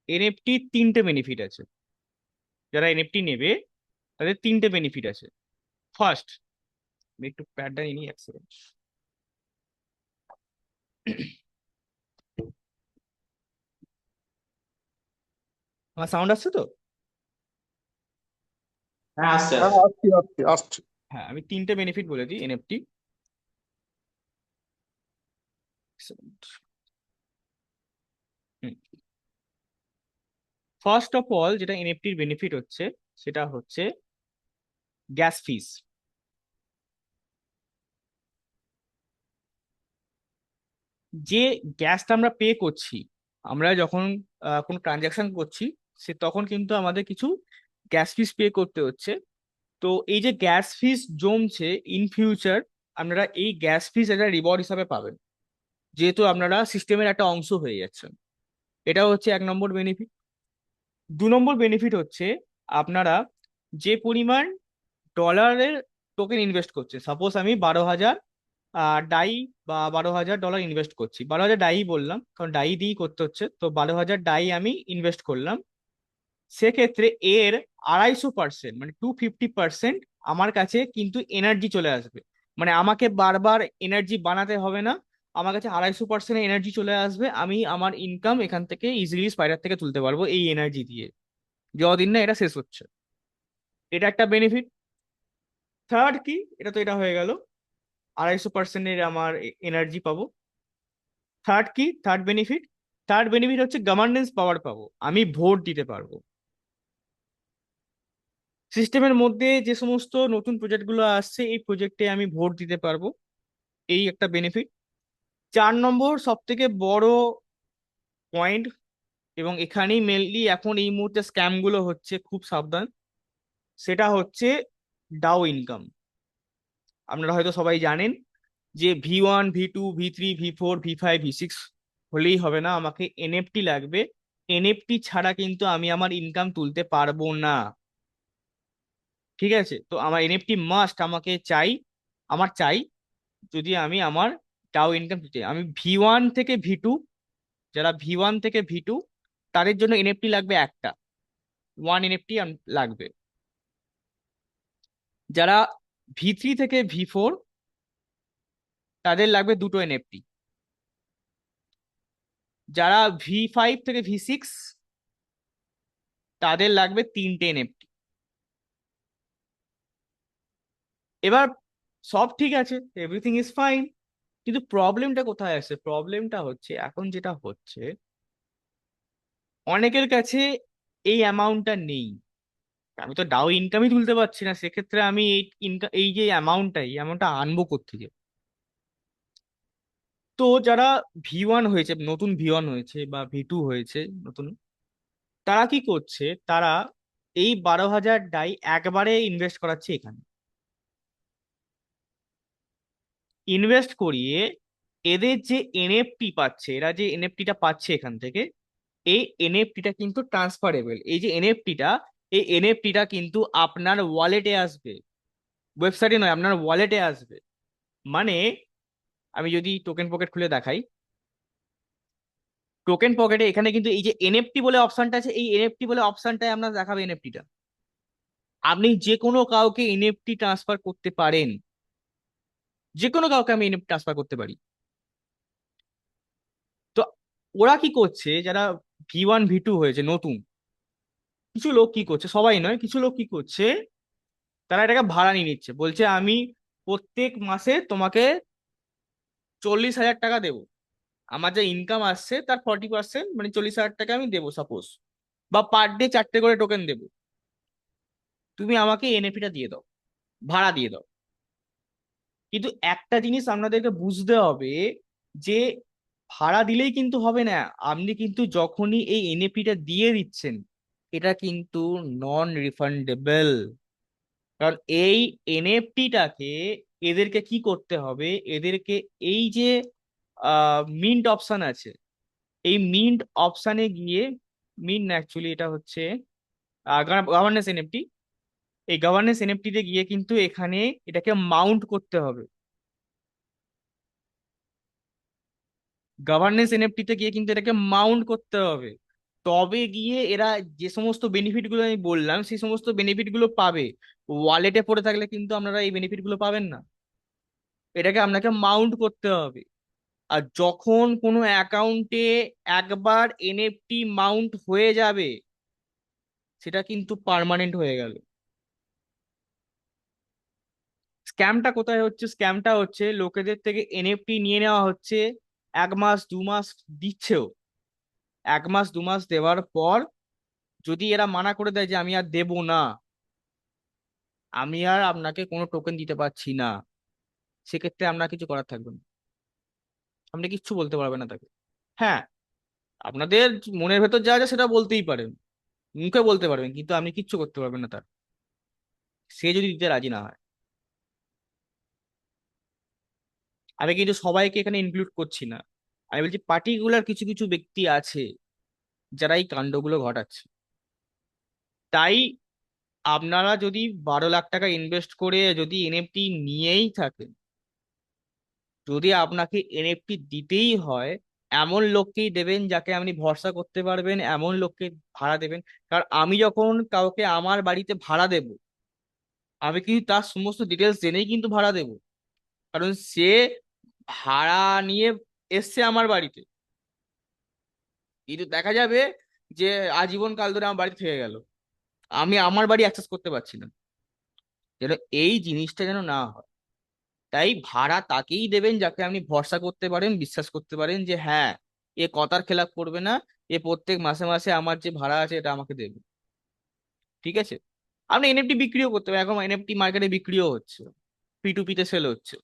এনএফটির 3টে বেনিফিট আছে। যারা এনএফটি নেবে তাদের 3টে বেনিফিট আছে। ফার্স্ট, আমি একটু প্যাডটা নিই, এক সেকেন্ড। আমার সাউন্ড আসছে তো? হ্যাঁ, আসছে হ্যাঁ, আসছে। আসছি আসছি আসছি। হ্যাঁ, আমি 3টে বেনিফিট বলে দিই এনএফটি। ফার্স্ট অফ অল, যেটা এনএফটির বেনিফিট হচ্ছে, সেটা হচ্ছে গ্যাস ফিস। যে গ্যাসটা আমরা পে করছি, আমরা যখন কোনো ট্রানজাকশন করছি, সে তখন কিন্তু আমাদের কিছু গ্যাস ফিস পে করতে হচ্ছে। তো এই যে গ্যাস ফিস জমছে, ইন ফিউচার আপনারা এই গ্যাস ফিস একটা রিওয়ার্ড হিসাবে পাবেন, যেহেতু আপনারা সিস্টেমের একটা অংশ হয়ে যাচ্ছেন। এটা হচ্ছে 1 নম্বর বেনিফিট। 2 নম্বর বেনিফিট হচ্ছে, আপনারা যে পরিমাণ ডলারের টোকেন ইনভেস্ট করছে, সাপোজ আমি 12,000 ডাই বা $12,000 ইনভেস্ট করছি, 12,000 ডাই বললাম কারণ ডাই দিয়েই করতে হচ্ছে, তো 12,000 ডাই আমি ইনভেস্ট করলাম। সেক্ষেত্রে এর 250%, মানে 250% আমার কাছে কিন্তু এনার্জি চলে আসবে। মানে আমাকে বারবার এনার্জি বানাতে হবে না, আমার কাছে 250% এনার্জি চলে আসবে। আমি আমার ইনকাম এখান থেকে ইজিলি স্পাইরার থেকে তুলতে পারবো এই এনার্জি দিয়ে, যতদিন না এটা শেষ হচ্ছে। এটা একটা বেনিফিট। থার্ড কি, এটা তো এটা হয়ে গেল, 250%-এর আমার এনার্জি পাবো। থার্ড কি, থার্ড বেনিফিট, থার্ড বেনিফিট হচ্ছে গভর্নেন্স পাওয়ার পাবো, আমি ভোট দিতে পারবো। সিস্টেমের মধ্যে যে সমস্ত নতুন প্রজেক্টগুলো আসছে, এই প্রজেক্টে আমি ভোট দিতে পারবো, এই একটা বেনিফিট। 4 নম্বর সব থেকে বড় পয়েন্ট, এবং এখানেই মেনলি এখন এই মুহূর্তে স্ক্যাম গুলো হচ্ছে, খুব সাবধান, সেটা হচ্ছে ডাও ইনকাম। আপনারা হয়তো সবাই জানেন যে V1, V2, V3, V4, V5, V6 হলেই হবে না, আমাকে এনএফটি লাগবে। এনএফটি ছাড়া কিন্তু আমি আমার ইনকাম তুলতে পারবো না। ঠিক আছে, তো আমার এনএফটি মাস্ট, আমাকে চাই, আমার চাই, যদি আমি আমার টাও ইনকাম দিতে। আমি V1 থেকে V2, যারা V1 থেকে V2, তাদের জন্য এনএফটি লাগবে একটা, 1 এনএফটি লাগবে। যারা V3 থেকে V4, তাদের লাগবে 2 এনএফটি। যারা V5 থেকে V6, তাদের লাগবে 3টে এনএফটি। এবার সব ঠিক আছে, এভরিথিং ইজ ফাইন, কিন্তু প্রবলেমটা কোথায় আছে? প্রবলেমটা হচ্ছে, এখন যেটা হচ্ছে, অনেকের কাছে এই অ্যামাউন্টটা নেই। আমি তো ডাও ইনকামই তুলতে পারছি না, সেক্ষেত্রে আমি এই ইনকাম, এই যে অ্যামাউন্টটা, এই অ্যামাউন্টটা আনবো কোত্থেকে? তো যারা V1 হয়েছে, নতুন V1 হয়েছে বা V2 হয়েছে নতুন, তারা কি করছে, তারা এই 12,000 ডাই একবারে ইনভেস্ট করাচ্ছে এখানে। ইনভেস্ট করিয়ে এদের যে এনএফটি পাচ্ছে, এরা যে এনএফটিটা পাচ্ছে এখান থেকে, এই এনএফটিটা কিন্তু ট্রান্সফারেবল। এই যে এনএফটিটা, এই এনএফটিটা কিন্তু আপনার ওয়ালেটে আসবে, ওয়েবসাইটে নয়, আপনার ওয়ালেটে আসবে। মানে আমি যদি টোকেন পকেট খুলে দেখাই, টোকেন পকেটে এখানে কিন্তু এই যে এনএফটি বলে অপশনটা আছে, এই এনএফটি বলে অপশনটায় আমরা দেখাবে এনএফটিটা। আপনি যে কোনো কাউকে এনএফটি ট্রান্সফার করতে পারেন, যে কোনো কাউকে আমি এনএফটি ট্রান্সফার করতে পারি। তো ওরা কি করছে, যারা V1 V2 হয়েছে নতুন, কিছু লোক কি করছে, সবাই নয়, কিছু লোক কি করছে, তারা এটাকে ভাড়া নিয়ে নিচ্ছে, বলছে আমি প্রত্যেক মাসে তোমাকে 40,000 টাকা দেবো, আমার যে ইনকাম আসছে তার 40%, মানে 40,000 টাকা আমি দেবো সাপোজ, বা পার ডে 4টে করে টোকেন দেবো, তুমি আমাকে এনএফটিটা দিয়ে দাও, ভাড়া দিয়ে দাও। কিন্তু একটা জিনিস আপনাদেরকে বুঝতে হবে যে ভাড়া দিলেই কিন্তু হবে না। আপনি কিন্তু যখনই এই এনএফটিটা দিয়ে দিচ্ছেন, এটা কিন্তু নন রিফান্ডেবল। কারণ এই এনএফটিটাকে এদেরকে কি করতে হবে, এদেরকে এই যে মিন্ট অপশন আছে, এই মিন্ট অপশানে গিয়ে, মিন্ট অ্যাকচুয়ালি এটা হচ্ছে গভর্নেন্স এনএফটি, এই গভর্নেন্স এনএফটিতে গিয়ে কিন্তু এখানে এটাকে মাউন্ট করতে হবে। গভর্নেন্স এনএফটিতে গিয়ে কিন্তু এটাকে মাউন্ট করতে হবে, তবে গিয়ে এরা যে সমস্ত বেনিফিট গুলো আমি বললাম সেই সমস্ত বেনিফিট গুলো পাবে। ওয়ালেটে পড়ে থাকলে কিন্তু আপনারা এই বেনিফিট গুলো পাবেন না, এটাকে আপনাকে মাউন্ট করতে হবে। আর যখন কোনো অ্যাকাউন্টে একবার এনএফটি মাউন্ট হয়ে যাবে, সেটা কিন্তু পার্মানেন্ট হয়ে গেল। স্ক্যামটা কোথায় হচ্ছে, স্ক্যামটা হচ্ছে লোকেদের থেকে এনএফটি নিয়ে নেওয়া হচ্ছে, 1 মাস 2 মাস দিচ্ছেও, 1 মাস 2 মাস দেওয়ার পর যদি এরা মানা করে দেয় যে আমি আর দেবো না, আমি আর আপনাকে কোনো টোকেন দিতে পারছি না, সেক্ষেত্রে আপনার কিছু করার থাকবে না, আপনি কিচ্ছু বলতে পারবেন না তাকে। হ্যাঁ, আপনাদের মনের ভেতর যা আছে সেটা বলতেই পারেন, মুখে বলতে পারবেন, কিন্তু আপনি কিচ্ছু করতে পারবেন না তার, সে যদি দিতে রাজি না হয়। আমি কিন্তু সবাইকে এখানে ইনক্লুড করছি না, আমি বলছি পার্টিকুলার কিছু কিছু ব্যক্তি আছে যারা এই কাণ্ডগুলো ঘটাচ্ছে। তাই আপনারা যদি 12 লাখ টাকা ইনভেস্ট করে যদি এনএফটি নিয়েই থাকেন, যদি আপনাকে এনএফটি দিতেই হয়, এমন লোককেই দেবেন যাকে আপনি ভরসা করতে পারবেন, এমন লোককে ভাড়া দেবেন। কারণ আমি যখন কাউকে আমার বাড়িতে ভাড়া দেব, আমি কিন্তু তার সমস্ত ডিটেলস জেনেই কিন্তু ভাড়া দেব। কারণ সে ভাড়া নিয়ে এসছে আমার বাড়িতে, কিন্তু দেখা যাবে যে আজীবন কাল ধরে আমার বাড়িতে থেকে গেল, আমি আমার বাড়ি অ্যাক্সেস করতে পারছি না। যেন এই জিনিসটা যেন না হয়, তাই ভাড়া তাকেই দেবেন যাকে আপনি ভরসা করতে পারেন, বিশ্বাস করতে পারেন যে হ্যাঁ, এ কথার খেলাপ করবে না, এ প্রত্যেক মাসে মাসে আমার যে ভাড়া আছে এটা আমাকে দেবে। ঠিক আছে, আপনি এনএফটি বিক্রিও করতে পারেন, এখন এনএফটি মার্কেটে বিক্রিও হচ্ছে, P2P তে সেল হচ্ছে,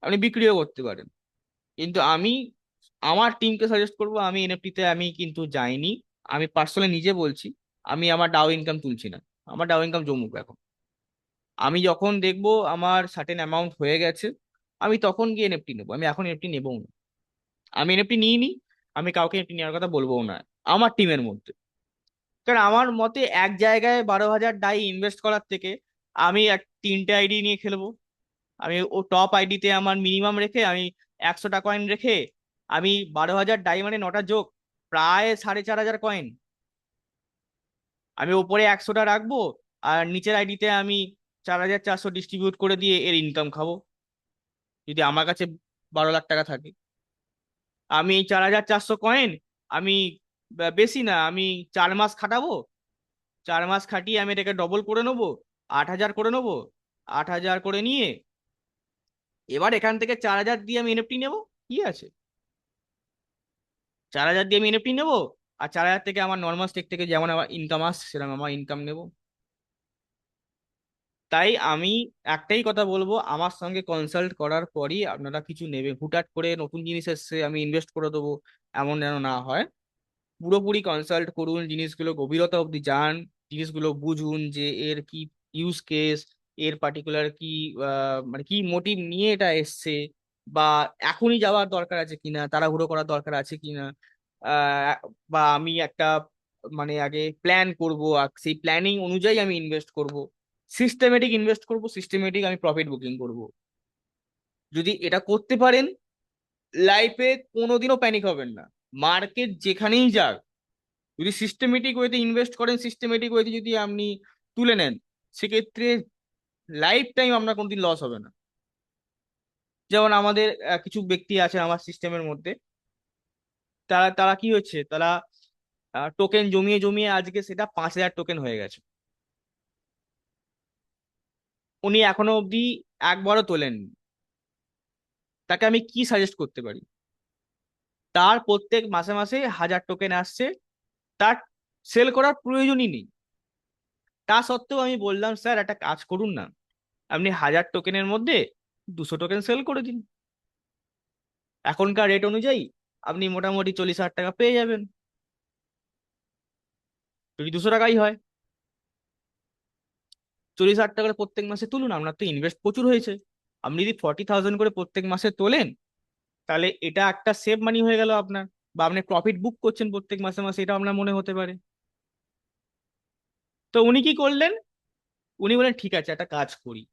আপনি বিক্রিও করতে পারেন। কিন্তু আমি আমার টিমকে সাজেস্ট করবো, আমি এনএফটি তে আমি কিন্তু যাইনি, আমি পার্সোনালি নিজে বলছি, আমি আমার ডাও ইনকাম তুলছি না, আমার ডাও ইনকাম জমুক এখন। আমি যখন দেখবো আমার সার্টেন অ্যামাউন্ট হয়ে গেছে, আমি তখন গিয়ে এনএফটি নেবো, আমি এখন এনএফটি নেবো না। আমি এনএফটি নিইনি, আমি কাউকে এনএফটি নেওয়ার কথা বলবোও না আমার টিমের মধ্যে। কারণ আমার মতে এক জায়গায় 12,000 ডাই ইনভেস্ট করার থেকে আমি 3টে আইডি নিয়ে খেলবো। আমি ও টপ আইডিতে আমার মিনিমাম রেখে, আমি 100টা কয়েন রেখে, আমি 12,000 ডাই মানে 9টা যোগ, প্রায় 4,500 কয়েন, আমি ওপরে 100টা রাখবো, আর নিচের আইডিতে আমি 4,400 ডিস্ট্রিবিউট করে দিয়ে এর ইনকাম খাবো, যদি আমার কাছে 12 লাখ টাকা থাকে। আমি এই 4,400 কয়েন, আমি বেশি না, আমি 4 মাস খাটাবো, 4 মাস খাটিয়ে আমি এটাকে ডবল করে নেবো, 8,000 করে নেবো, 8,000 করে নিয়ে এবার এখান থেকে 4,000 দিয়ে আমি এনএফটি নেবো, কি আছে, 4,000 দিয়ে আমি এনএফটি নেবো, আর 4,000 থেকে আমার নর্মাল স্টেক থেকে যেমন আমার ইনকাম আসছে সেরকম আমার ইনকাম নেবো। তাই আমি একটাই কথা বলবো, আমার সঙ্গে কনসাল্ট করার পরই আপনারা কিছু নেবে, হুটহাট করে নতুন জিনিস এসছে আমি ইনভেস্ট করে দেবো, এমন যেন না হয়। পুরোপুরি কনসাল্ট করুন, জিনিসগুলো গভীরতা অবধি যান, জিনিসগুলো বুঝুন যে এর কি ইউজ কেস, এর পার্টিকুলার কি মানে কি মোটিভ নিয়ে এটা এসছে, বা এখনই যাওয়ার দরকার আছে কিনা, তাড়াহুড়ো করার দরকার আছে কিনা, আহ, বা আমি একটা মানে আগে প্ল্যান করব, আর সেই প্ল্যানিং অনুযায়ী আমি ইনভেস্ট করব, সিস্টেমেটিক ইনভেস্ট করব, সিস্টেমেটিক আমি প্রফিট বুকিং করব। যদি এটা করতে পারেন, লাইফে কোনোদিনও প্যানিক হবেন না। মার্কেট যেখানেই যাক, যদি সিস্টেমেটিক ওয়েতে ইনভেস্ট করেন, সিস্টেমেটিক ওয়েতে যদি আপনি তুলে নেন, সেক্ষেত্রে লাইফ টাইম আপনার কোনোদিন লস হবে না। যেমন আমাদের কিছু ব্যক্তি আছে আমার সিস্টেমের মধ্যে, তারা তারা কি হচ্ছে, তারা টোকেন জমিয়ে জমিয়ে আজকে সেটা 5,000 টোকেন হয়ে গেছে। উনি এখনো অবধি একবারও তোলেননি। তাকে আমি কি সাজেস্ট করতে পারি? তার প্রত্যেক মাসে মাসে 1,000 টোকেন আসছে, তার সেল করার প্রয়োজনই নেই। তা সত্ত্বেও আমি বললাম, স্যার একটা কাজ করুন না, আপনি 1,000 টোকেনের মধ্যে 200 টোকেন সেল করে দিন। এখনকার রেট অনুযায়ী আপনি মোটামুটি 40,000 টাকা পেয়ে যাবেন, যদি 200 টাকাই হয়। 40,000 টাকা করে প্রত্যেক মাসে তুলুন, আপনার তো ইনভেস্ট প্রচুর হয়েছে। আপনি যদি 40,000 করে প্রত্যেক মাসে তোলেন, তাহলে এটা একটা সেভ মানি হয়ে গেল আপনার, বা আপনি প্রফিট বুক করছেন প্রত্যেক মাসে মাসে, এটা আপনার মনে হতে পারে। তো উনি কি করলেন, উনি বলেন ঠিক আছে একটা কাজ করি,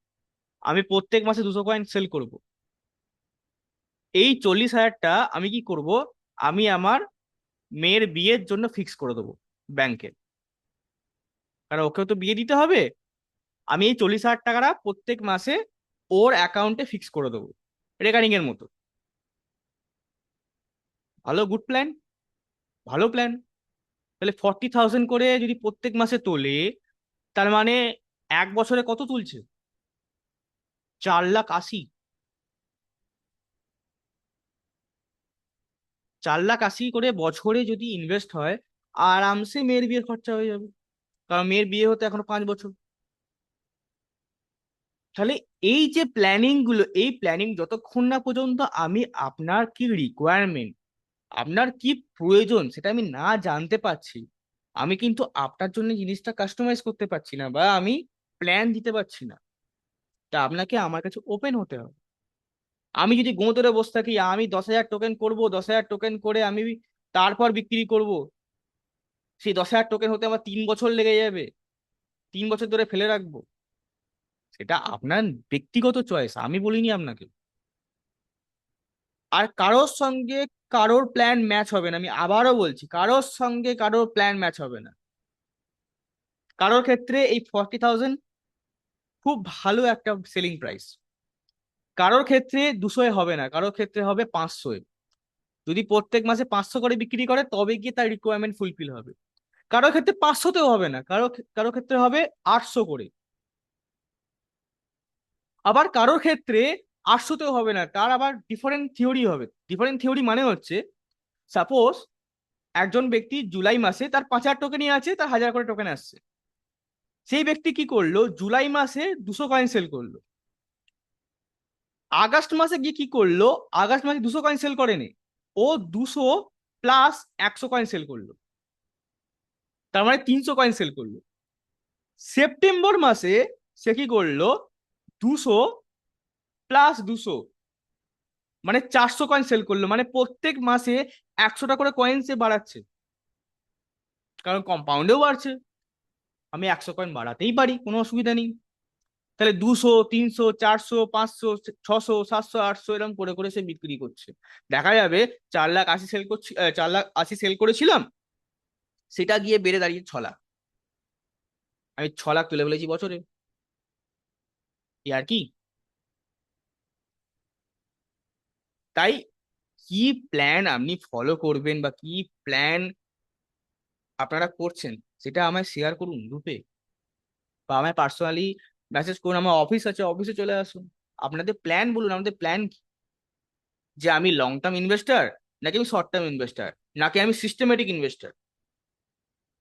আমি প্রত্যেক মাসে 200 কয়েন সেল করব। এই 40,000টা আমি কি করব, আমি আমার মেয়ের বিয়ের জন্য ফিক্স করে দেবো ব্যাংকে, কারণ ওকেও তো বিয়ে দিতে হবে। আমি এই 40,000 টাকাটা প্রত্যেক মাসে ওর অ্যাকাউন্টে ফিক্স করে দেবো, রেকারিং এর মতো। ভালো, গুড প্ল্যান, ভালো প্ল্যান। তাহলে 40,000 করে যদি প্রত্যেক মাসে তোলে, তার মানে 1 বছরে কত তুলছে? 4,80,000। 4,80,000 করে বছরে যদি ইনভেস্ট হয়, আরামসে মেয়ের বিয়ের খরচা হয়ে যাবে, কারণ মেয়ের বিয়ে হতে এখনো 5 বছর। তাহলে এই যে প্ল্যানিং গুলো, এই প্ল্যানিং যতক্ষণ না পর্যন্ত আমি আপনার কি রিকোয়ারমেন্ট, আপনার কি প্রয়োজন সেটা আমি না জানতে পারছি, আমি কিন্তু আপনার জন্য জিনিসটা কাস্টমাইজ করতে পারছি না, বা আমি প্ল্যান দিতে পারছি না। তা আপনাকে আমার কাছে ওপেন হতে হবে। আমি যদি গোঁ ধরে বসে থাকি, আমি 10,000 টোকেন করব, 10,000 টোকেন করে আমি তারপর বিক্রি করব, সেই 10,000 টোকেন হতে আমার 3 বছর লেগে যাবে, 3 বছর ধরে ফেলে রাখবো, সেটা আপনার ব্যক্তিগত চয়েস, আমি বলিনি আপনাকে। আর কারোর সঙ্গে কারোর প্ল্যান ম্যাচ হবে না, আমি আবারও বলছি, কারোর সঙ্গে কারোর প্ল্যান ম্যাচ হবে না। কারোর ক্ষেত্রে এই 40,000 খুব ভালো একটা সেলিং প্রাইস, কারোর ক্ষেত্রে 200 হবে না, কারোর ক্ষেত্রে হবে 500। যদি প্রত্যেক মাসে 500 করে বিক্রি করে, তবে গিয়ে তার রিকোয়ারমেন্ট ফুলফিল হবে। কারোর ক্ষেত্রে 500তেও হবে না, কারো ক্ষেত্রে হবে 800 করে। আবার কারোর ক্ষেত্রে 800তেও হবে না, তার আবার ডিফারেন্ট থিওরি হবে। ডিফারেন্ট থিওরি মানে হচ্ছে, সাপোজ একজন ব্যক্তি জুলাই মাসে তার 5,000 টোকেনই আছে, তার 1,000 করে টোকেন আসছে। সেই ব্যক্তি কি করলো, জুলাই মাসে 200 কয়েন সেল করলো। আগস্ট মাসে গিয়ে কি করলো, আগস্ট মাসে 200 কয়েন সেল করেনি, ও 200 প্লাস 100 কয়েন সেল করলো, তার মানে 300 কয়েন সেল করলো। সেপ্টেম্বর মাসে সে কি করলো, 200 প্লাস 200, মানে 400 কয়েন সেল করলো। মানে প্রত্যেক মাসে 100টা করে কয়েন সে বাড়াচ্ছে, কারণ কম্পাউন্ডেও বাড়ছে। আমি 100 কয়েন বাড়াতেই পারি, কোনো অসুবিধা নেই। তাহলে 200, 300, 400, 500, 600, 700, 800 এরকম করে করে সে বিক্রি করছে। দেখা যাবে 4,80,000 সেল করছি, 4,80,000 সেল করেছিলাম, সেটা গিয়ে বেড়ে দাঁড়িয়ে 6 লাখ। আমি 6 লাখ তুলে ফেলেছি বছরে, এ আর কি। তাই কি প্ল্যান আপনি ফলো করবেন, বা কি প্ল্যান আপনারা করছেন, সেটা আমায় শেয়ার করুন গ্রুপে, বা আমায় পার্সোনালি মেসেজ করুন। আমার অফিস আছে, অফিসে চলে আসুন। আপনাদের প্ল্যান বলুন, আমাদের প্ল্যান কি, যে আমি লং টার্ম ইনভেস্টার, নাকি আমি শর্ট টার্ম ইনভেস্টার, নাকি আমি সিস্টেমেটিক ইনভেস্টার,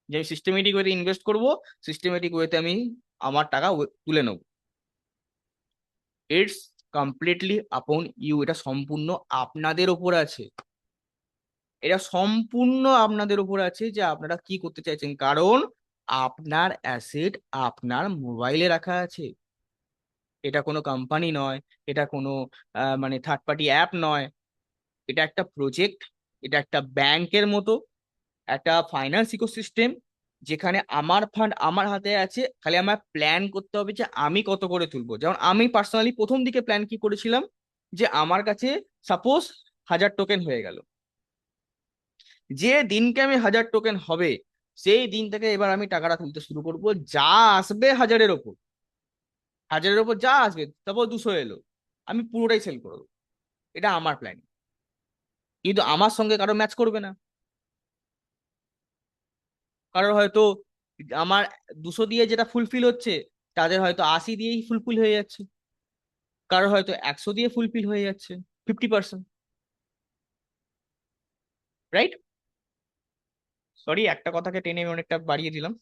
যে আমি সিস্টেমেটিক ওয়েতে ইনভেস্ট করব, সিস্টেমেটিক ওয়েতে আমি আমার টাকা তুলে নেব। ইটস কমপ্লিটলি আপন ইউ, এটা সম্পূর্ণ আপনাদের ওপর আছে। এটা সম্পূর্ণ আপনাদের উপর আছে যে আপনারা কি করতে চাইছেন, কারণ আপনার অ্যাসেট আপনার মোবাইলে রাখা আছে। এটা কোনো কোম্পানি নয়, এটা কোনো মানে থার্ড পার্টি অ্যাপ নয়, এটা একটা প্রজেক্ট, এটা একটা ব্যাংকের মতো, একটা ফাইন্যান্স ইকোসিস্টেম, যেখানে আমার ফান্ড আমার হাতে আছে। খালি আমার প্ল্যান করতে হবে যে আমি কত করে তুলবো। যেমন আমি পার্সোনালি প্রথম দিকে প্ল্যান কি করেছিলাম, যে আমার কাছে সাপোজ 1000 টোকেন হয়ে গেল। যে দিনকে আমি 1000 টোকেন হবে সেই দিন থেকে এবার আমি টাকাটা তুলতে শুরু করব, যা আসবে 1000-এর ওপর, 1000-এর ওপর যা আসবে, তারপর 200 এলো, আমি পুরোটাই সেল করে দেবো। এটা আমার প্ল্যান, কিন্তু আমার সঙ্গে কারো ম্যাচ করবে না। কারোর হয়তো আমার 200 দিয়ে যেটা ফুলফিল হচ্ছে, তাদের হয়তো 80 দিয়েই ফুলফিল হয়ে যাচ্ছে, কারোর হয়তো 100 দিয়ে ফুলফিল হয়ে যাচ্ছে, 50%। রাইট? সরি, একটা কথাকে টেনে আমি অনেকটা বাড়িয়ে দিলাম,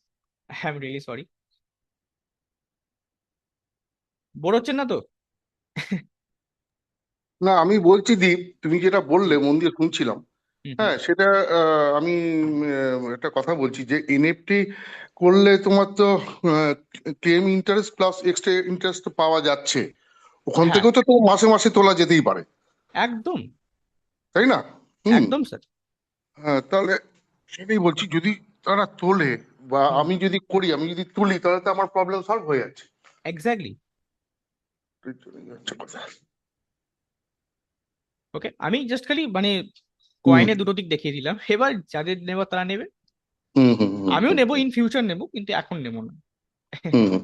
I am really sorry. Bore হচ্ছেন না তো? না, আমি বলছি দীপ, তুমি যেটা বললে হুম মন দিয়ে শুনছিলাম। হুম হুম। হ্যাঁ, সেটা আমি একটা কথা বলছি যে এনএফটি করলে তোমার তো claim interest plus extra interest পাওয়া যাচ্ছে, ওখান হ্যাঁ, থেকেও তো তো মাসে মাসে তোলা যেতেই পারে, একদম তাই না? হুম। একদম স্যার। হ্যাঁ, তাহলে সেটাই বলছি, যদি তারা তোলে বা হুম, আমি যদি করি, আমি যদি তুলি, তাহলে তো আমার প্রবলেম সলভ হয়ে যাচ্ছে। এক্স্যাক্টলি। এই চলে যাচ্ছে কথা। ওকে, আমি জাস্ট খালি মানে হুম কয়েনে দুটো দিক দেখিয়ে দিলাম, এবার যাদের নেবার তারা নেবে। হুম হুম হুম আমিও হুম নেবো, ইন ফিউচার নেবো, কিন্তু এখন নেবো না। হুম হুম।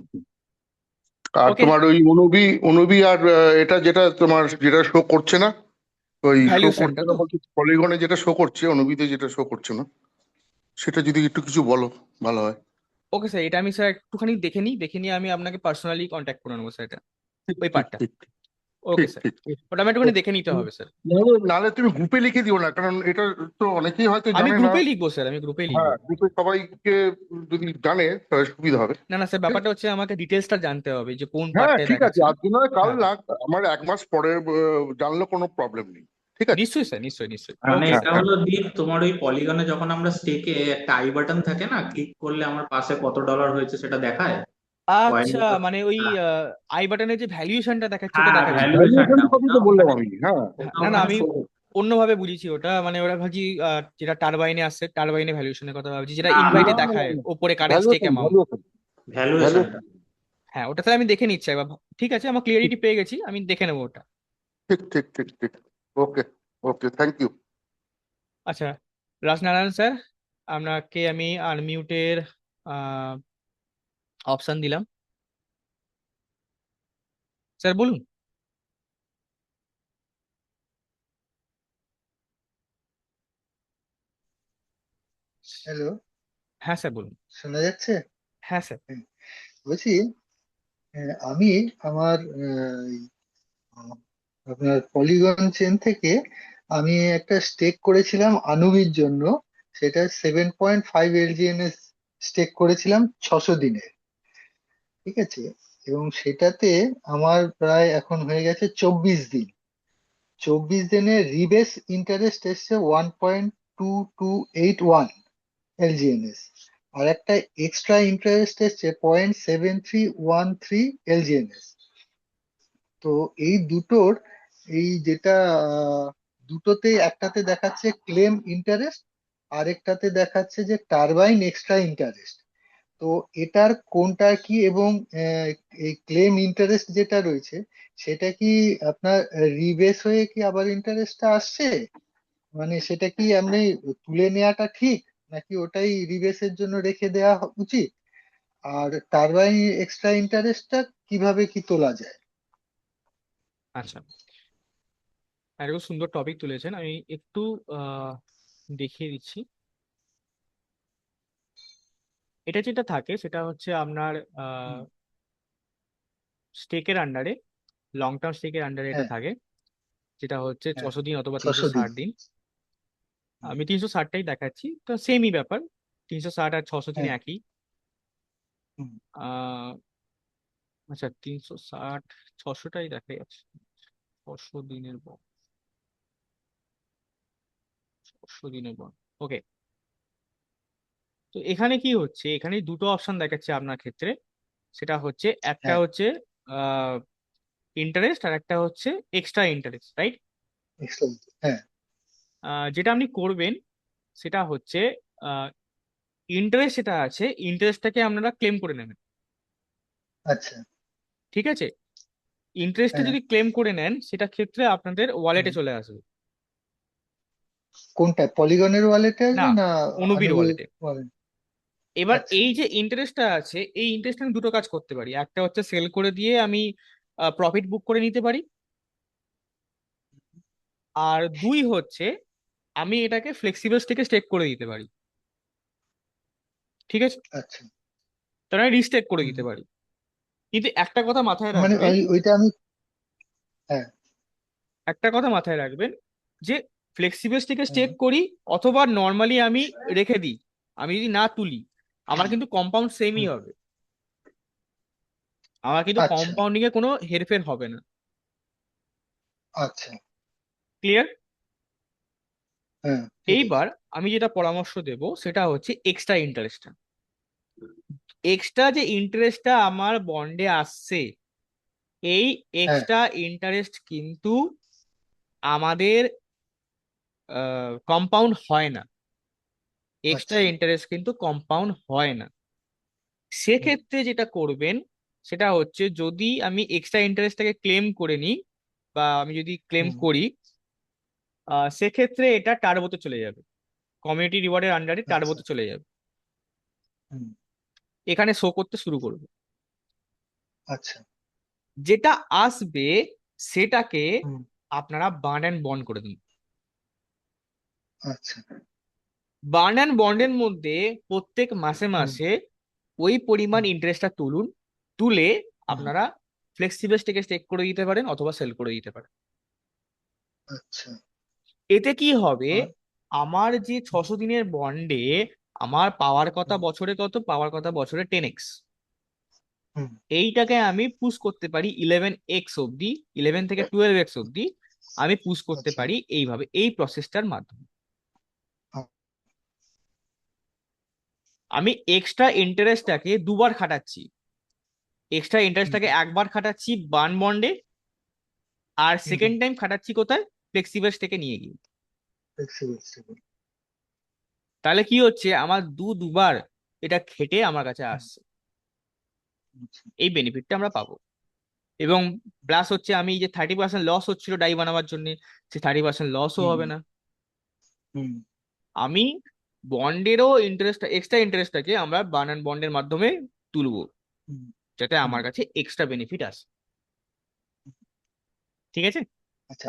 আর ওকে। তোমার ওই অনুবি অনুবি আর এটা যেটা তোমার যেটা শো করছে না, ওই শো ভ্যালুয়েশনটা করছে না তো? বলতে পলিগনে যেটা শো করছে, অনুবিতে যেটা শো করছে না, সেটা যদি একটু কিছু বলো ভালো হয়। ওকে স্যার, এটা আমি স্যার একটুখানি দেখে নিই, দেখে নিয়ে আমি আপনাকে পার্সোনালি কন্ট্যাক্ট করে নেবো স্যার, এটা ঠিক ওই ঠিক পার্টটা। ঠিক ওকে ঠিক স্যার, ঠিক ঠিক। ওটা আমি একটুখানি দেখে নিতে হবে স্যার। নাহলে নাহলে তুমি গ্রুপে লিখে দিও না, কারণ এটা তো অনেকেই হয়তো আমি জানে না। গ্রুপেই লিখবো স্যার, আমি গ্রুপেই লিখবো। হ্যাঁ, গ্রুপে সবাইকে যদি জানে তাহলে সুবিধা হবে। না না স্যার, ঠিক আছে? ব্যাপারটা হচ্ছে আমাকে ডিটেলসটা জানতে হবে যে কোন হ্যাঁ পার্টটায় ঠিক আছে, দেখাচ্ছে না। আজকে নয় কাল হ্যাঁ, না, আমার 1 মাস পরে জানলে কোনো প্রবলেম নেই। ঠিক আছে। নিশ্চয়ই স্যার, নিশ্চয়ই নিশ্চয়ই। মানে ওকে হ্যাঁ এটা স্যার। হ্যাঁ। হলো দিক, তোমার ওই পলিগনে যখন আমরা স্টেকে একটা আই বাটন থাকে না, ক্লিক করলে আমার পাশে কত ডলার হয়েছে সেটা দেখায়, কয়েন। আচ্ছা, মানে ওই আই বাটনের যে ভ্যালুয়েশনটা দেখাচ্ছে ওটা হ্যাঁ, দেখাচ্ছে না? ভ্যালুয়েশনটা ভ্যালুয়েশনের কথাই ওটা তো বললাম ওখানে, আমি। হ্যাঁ হ্যাঁ, ওটা না না, ওখানে আমি শো। অন্যভাবে বুঝেছি ওটা, মানে ওরা ভাবছি যেটা টারবাইনে আসছে, টারবাইনে ভ্যালুয়েশনের কথা ভাবছি, যেটা না না, ইনভাইটে না না দেখায় না, ওপরে current stake valuation amount. Valuation ভ্যালুয়েশনটা। ভ্যালুয়েশন। হ্যাঁ, ওটা তাহলে আমি দেখে নিচ্ছি একবার। ঠিক আছে, আমার ঠিক ক্লিয়ারিটি পেয়ে গেছি, আমি দেখে নেবো ওটা। ঠিক ঠিক ঠিক ঠিক। ওকে ওকে, থ্যাংক ইউ। আচ্ছা, রাজনারায়ণ স্যার, আপনাকে আমি আনমিউটের অপশন দিলাম। স্যার বলুন। হ্যালো, হ্যাঁ স্যার বলুন। শোনা যাচ্ছে? হ্যাঁ স্যার। হ্যাঁ, বলছি আমি আমার আপনার পলিগন চেন থেকে আমি একটা স্টেক করেছিলাম আনুবির জন্য। সেটা 7.5 LGN স্টেক করেছিলাম 600 দিনের। ঠিক আছে, এবং সেটাতে আমার প্রায় এখন হয়ে গেছে 24 দিন। 24 দিনের রিবেস ইন্টারেস্ট এসছে 1.2281 LGNS, আর একটা এক্সট্রা ইন্টারেস্ট এসছে 0.7313 LGNS। তো এই দুটোর, এই যেটা দুটোতে একটাতে দেখাচ্ছে ক্লেম ইন্টারেস্ট, আরেকটাতে দেখাচ্ছে যে টারবাইন এক্সট্রা ইন্টারেস্ট। তো এটার কোনটা কি, এবং আহ, এই ক্লেম ইন্টারেস্ট যেটা রয়েছে সেটা কি আপনার রিবেস হয়ে কি আবার ইন্টারেস্টটা আসছে? মানে সেটা কি আপনি তুলে নেওয়াটা ঠিক, নাকি ওটাই রিবেসের জন্য রেখে দেওয়া উচিত? আর টারবাইন এক্সট্রা ইন্টারেস্টটা কিভাবে কি তোলা যায়? আচ্ছা, এরকম সুন্দর টপিক তুলেছেন, আমি একটু দেখিয়ে দিচ্ছি। এটা যেটা থাকে সেটা হচ্ছে আপনার হুম, স্টেকের আন্ডারে, লং টার্ম স্টেকের আন্ডারে এটা হ্যাঁ থাকে, যেটা হচ্ছে হ্যাঁ, 600 দিন অথবা তিনশো 600 দিন। ষাট দিন হুম, আমি 360টাই দেখাচ্ছি, তো সেমই ব্যাপার, 360 আর 600 দিন হ্যাঁ। একই। হুম, আহ আচ্ছা, 360, 600টাই দেখা যাচ্ছে। 600 দিনের বন্ড, 600 দিনের বন্ড। ওকে, তো এখানে কি হচ্ছে, এখানে দুটো অপশন দেখাচ্ছে আপনার ক্ষেত্রে। সেটা হচ্ছে, একটা হ্যাঁ, হচ্ছে ইন্টারেস্ট আর একটা হচ্ছে এক্সট্রা ইন্টারেস্ট, রাইট? এক্সট্রা। হ্যাঁ, যেটা আপনি করবেন সেটা হচ্ছে, ইন্টারেস্ট যেটা আছে, ইন্টারেস্টটাকে আপনারা ক্লেম করে নেবেন। আচ্ছা। ঠিক আছে, ইন্টারেস্টটা হ্যাঁ, যদি ক্লেম করে নেন, সেটা ক্ষেত্রে আপনাদের ওয়ালেটে হুম, চলে আসবে। কোনটা, পলিগনের ওয়ালেটে না, আসবে না অনুবির আনুবির ওয়ালেটে। ওয়ালেট? এবার আচ্ছা। এই যে ইন্টারেস্টটা আছে, এই ইন্টারেস্ট আমি দুটো কাজ করতে পারি। একটা হচ্ছে সেল করে দিয়ে আমি প্রফিট বুক করে নিতে পারি, আর দুই হচ্ছে আমি এটাকে ফ্লেক্সিবল স্টেকে স্টেক করে দিতে পারি। ঠিক আছে, আচ্ছা। তাহলে আমি রিস্টেক করে হুম। দিতে পারি। কিন্তু একটা কথা মাথায় মানে রাখবেন, ওইটা আমি, হ্যাঁ। একটা কথা মাথায় রাখবেন যে ফ্লেক্সিবল স্টেকে হুম, স্টেক করি অথবা নর্মালি আমি রেখে দিই, আমি যদি না তুলি, আমার কিন্তু কম্পাউন্ড সেমই হুম। হবে। আমার কিন্তু আচ্ছা। কম্পাউন্ডিং এ কোনো হেরফের হবে না। আচ্ছা। ক্লিয়ার? হ্যাঁ, ঠিক আছে। এইবার আমি যেটা পরামর্শ দেব সেটা হচ্ছে এক্সট্রা ইন্টারেস্টটা। এক্সট্রা যে ইন্টারেস্টটা আমার বন্ডে আসছে, এই হ্যাঁ। এক্সট্রা ইন্টারেস্ট কিন্তু আমাদের কম্পাউন্ড হয় না। এক্সট্রা আচ্ছা। ইন্টারেস্ট কিন্তু কম্পাউন্ড হয় না। হুম, সেক্ষেত্রে যেটা করবেন সেটা হচ্ছে, যদি আমি এক্সট্রা ইন্টারেস্টটাকে ক্লেম করে নিই বা আমি যদি ক্লেম হুম। করি, সেক্ষেত্রে এটা টার্বোতে চলে যাবে, কমিউনিটি রিওয়ার্ডের আন্ডারে আচ্ছা। টার্বোতে চলে যাবে, হুম। এখানে শো করতে শুরু করবে। আচ্ছা। যেটা আসবে সেটাকে হুম। আপনারা বার্ন অ্যান্ড বন্ড করে দিন। আচ্ছা। বার্ন অ্যান্ড বন্ডের মধ্যে প্রত্যেক মাসে হুম। মাসে ওই পরিমাণ হুম। ইন্টারেস্টটা তুলুন, তুলে হুম। আপনারা ফ্লেক্সিবল স্টেকে স্টেক করে দিতে পারেন অথবা সেল করে দিতে পারেন। আচ্ছা। এতে কি হবে, আর আমার যে 600 দিনের বন্ডে আমার পাওয়ার কথা হুম। বছরে কত, পাওয়ার কথা বছরে 10x, হুম। এইটাকে আমি পুশ করতে পারি 11x অব্দি, 11 থেকে 12x অব্দি আমি পুশ করতে আচ্ছা। পারি এইভাবে, এই প্রসেসটার মাধ্যমে। আ- আমি এক্সট্রা ইন্টারেস্টটাকে দুবার খাটাচ্ছি। এক্সট্রা হুম। ইন্টারেস্টটাকে একবার খাটাচ্ছি বার্ন বন্ডে, আর হুম। সেকেন্ড টাইম খাটাচ্ছি কোথায়, ফ্লেক্সিবল স্টেকে নিয়ে গিয়ে। flexible. তাহলে কি হচ্ছে, আমার দুবার এটা খেটে আমার কাছে হুম। আসছে, আচ্ছা। এই বেনিফিটটা আমরা পাবো। এবং প্লাস হচ্ছে আমি যে 30% লস হচ্ছিল ডাই বানাবার জন্য, সে 30% লসও হুম। হবে না। হুম। আমি বন্ডেরও ইন্টারেস্ট, এক্সট্রা ইন্টারেস্টটাকে আমরা বার্ন অ্যান্ড বন্ডের মাধ্যমে তুলবো, হুম। যাতে হুম। আমার কাছে এক্সট্রা বেনিফিট আসে। ঠিক আছে। আচ্ছা,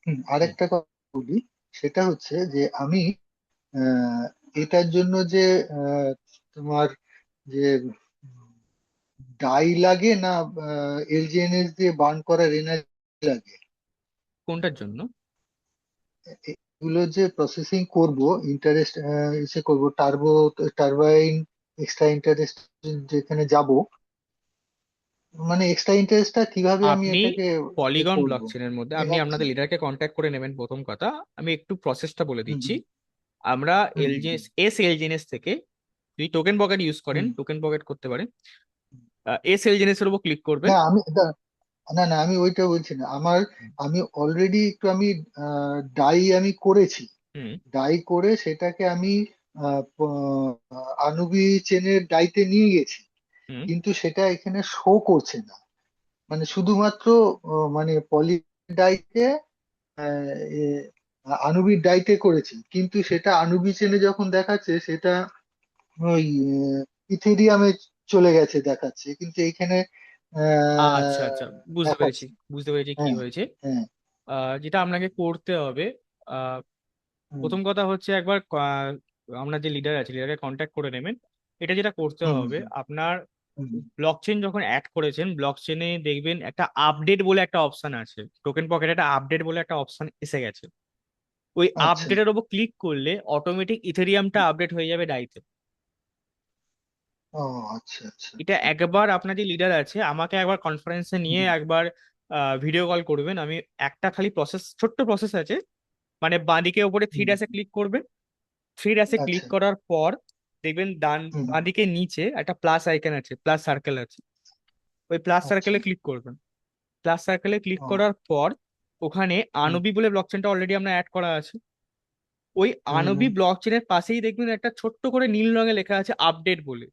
হুম। আরেকটা কথা বলি। সেটা হচ্ছে যে আমি এটার জন্য যে তোমার যে ডাই লাগে না এলজিএনএস দিয়ে বার্ন করার এনার্জি লাগে, কোনটার জন্য? এগুলো যে প্রসেসিং করব, ইন্টারেস্ট এসে করব, টারবাইন এক্সট্রা ইন্টারেস্ট যেখানে যাব, মানে এক্সট্রা ইন্টারেস্টটা কিভাবে আমি আপনি এটাকে পলিগন করব? ব্লকচেনের মধ্যে এ আপনি আচ্ছা। আপনাদের লিডারকে কন্ট্যাক্ট করে নেবেন। প্রথম কথা, আমি একটু প্রসেসটা বলে হুম। দিচ্ছি। হুম। আমরা হুম। এলজিএস এলজিএনএস থেকে, যদি টোকেন পকেট ইউজ করেন হুম। টোকেন পকেট করতে পারেন, এলজিএনএস এর উপর ক্লিক করবেন। না আমি না, না, আমি ওইটা বলছি না আমার। আমি অলরেডি একটু আমি ডাই আমি করেছি। হুম। ডাই করে সেটাকে আমি আনুবি চেনের ডাইতে নিয়ে গেছি, হুম। কিন্তু সেটা এখানে শো করছে না। মানে শুধুমাত্র মানে পলি ডাইতে আনুবির ডাইতে করেছি, কিন্তু সেটা আনুবি চেনে যখন দেখাচ্ছে সেটা ওই ইথেরিয়ামে চলে গেছে দেখাচ্ছে, কিন্তু এখানে আচ্ছা আচ্ছা, বুঝতে পেরেছি, দেখাচ্ছে। বুঝতে পেরেছি কি হ্যাঁ। হয়েছে। হ্যাঁ। যেটা আপনাকে করতে হবে, আহ, হুম। প্রথম কথা হচ্ছে একবার আমরা যে লিডার আছে লিডারকে কন্ট্যাক্ট করে নেবেন। এটা যেটা করতে হুম। হবে, আপনার হুম। ব্লকচেন যখন অ্যাড করেছেন, ব্লকচেনে দেখবেন একটা আপডেট বলে একটা অপশন আছে, টোকেন পকেটে একটা আপডেট বলে একটা অপশন এসে গেছে। ওই আচ্ছা। আপডেটের উপর ক্লিক করলে অটোমেটিক ইথেরিয়ামটা আপডেট হয়ে যাবে ডাইতে। ও, আচ্ছা, আচ্ছা। এটা একবার আপনার যে লিডার আছে আমাকে একবার কনফারেন্সে নিয়ে হুম। একবার ভিডিও কল করবেন। আমি একটা খালি প্রসেস, ছোট্ট প্রসেস আছে, মানে বাঁদিকে ওপরে থ্রি হুম। ড্যাশে ক্লিক করবেন। থ্রি ড্যাশে ক্লিক আচ্ছা। করার পর দেখবেন হুম। বাঁদিকে নিচে একটা প্লাস আইকন আছে, প্লাস সার্কেল আছে, ওই প্লাস আচ্ছা। সার্কেলে ক্লিক করবেন। প্লাস সার্কেলে ক্লিক ও। করার পর ওখানে হুম। আনবি বলে ব্লকচেনটা অলরেডি আমরা অ্যাড করা আছে, ওই হুম। আনবি হুম। ব্লকচেনের পাশেই দেখবেন একটা ছোট্ট করে নীল রঙে লেখা আছে আপডেট বলে।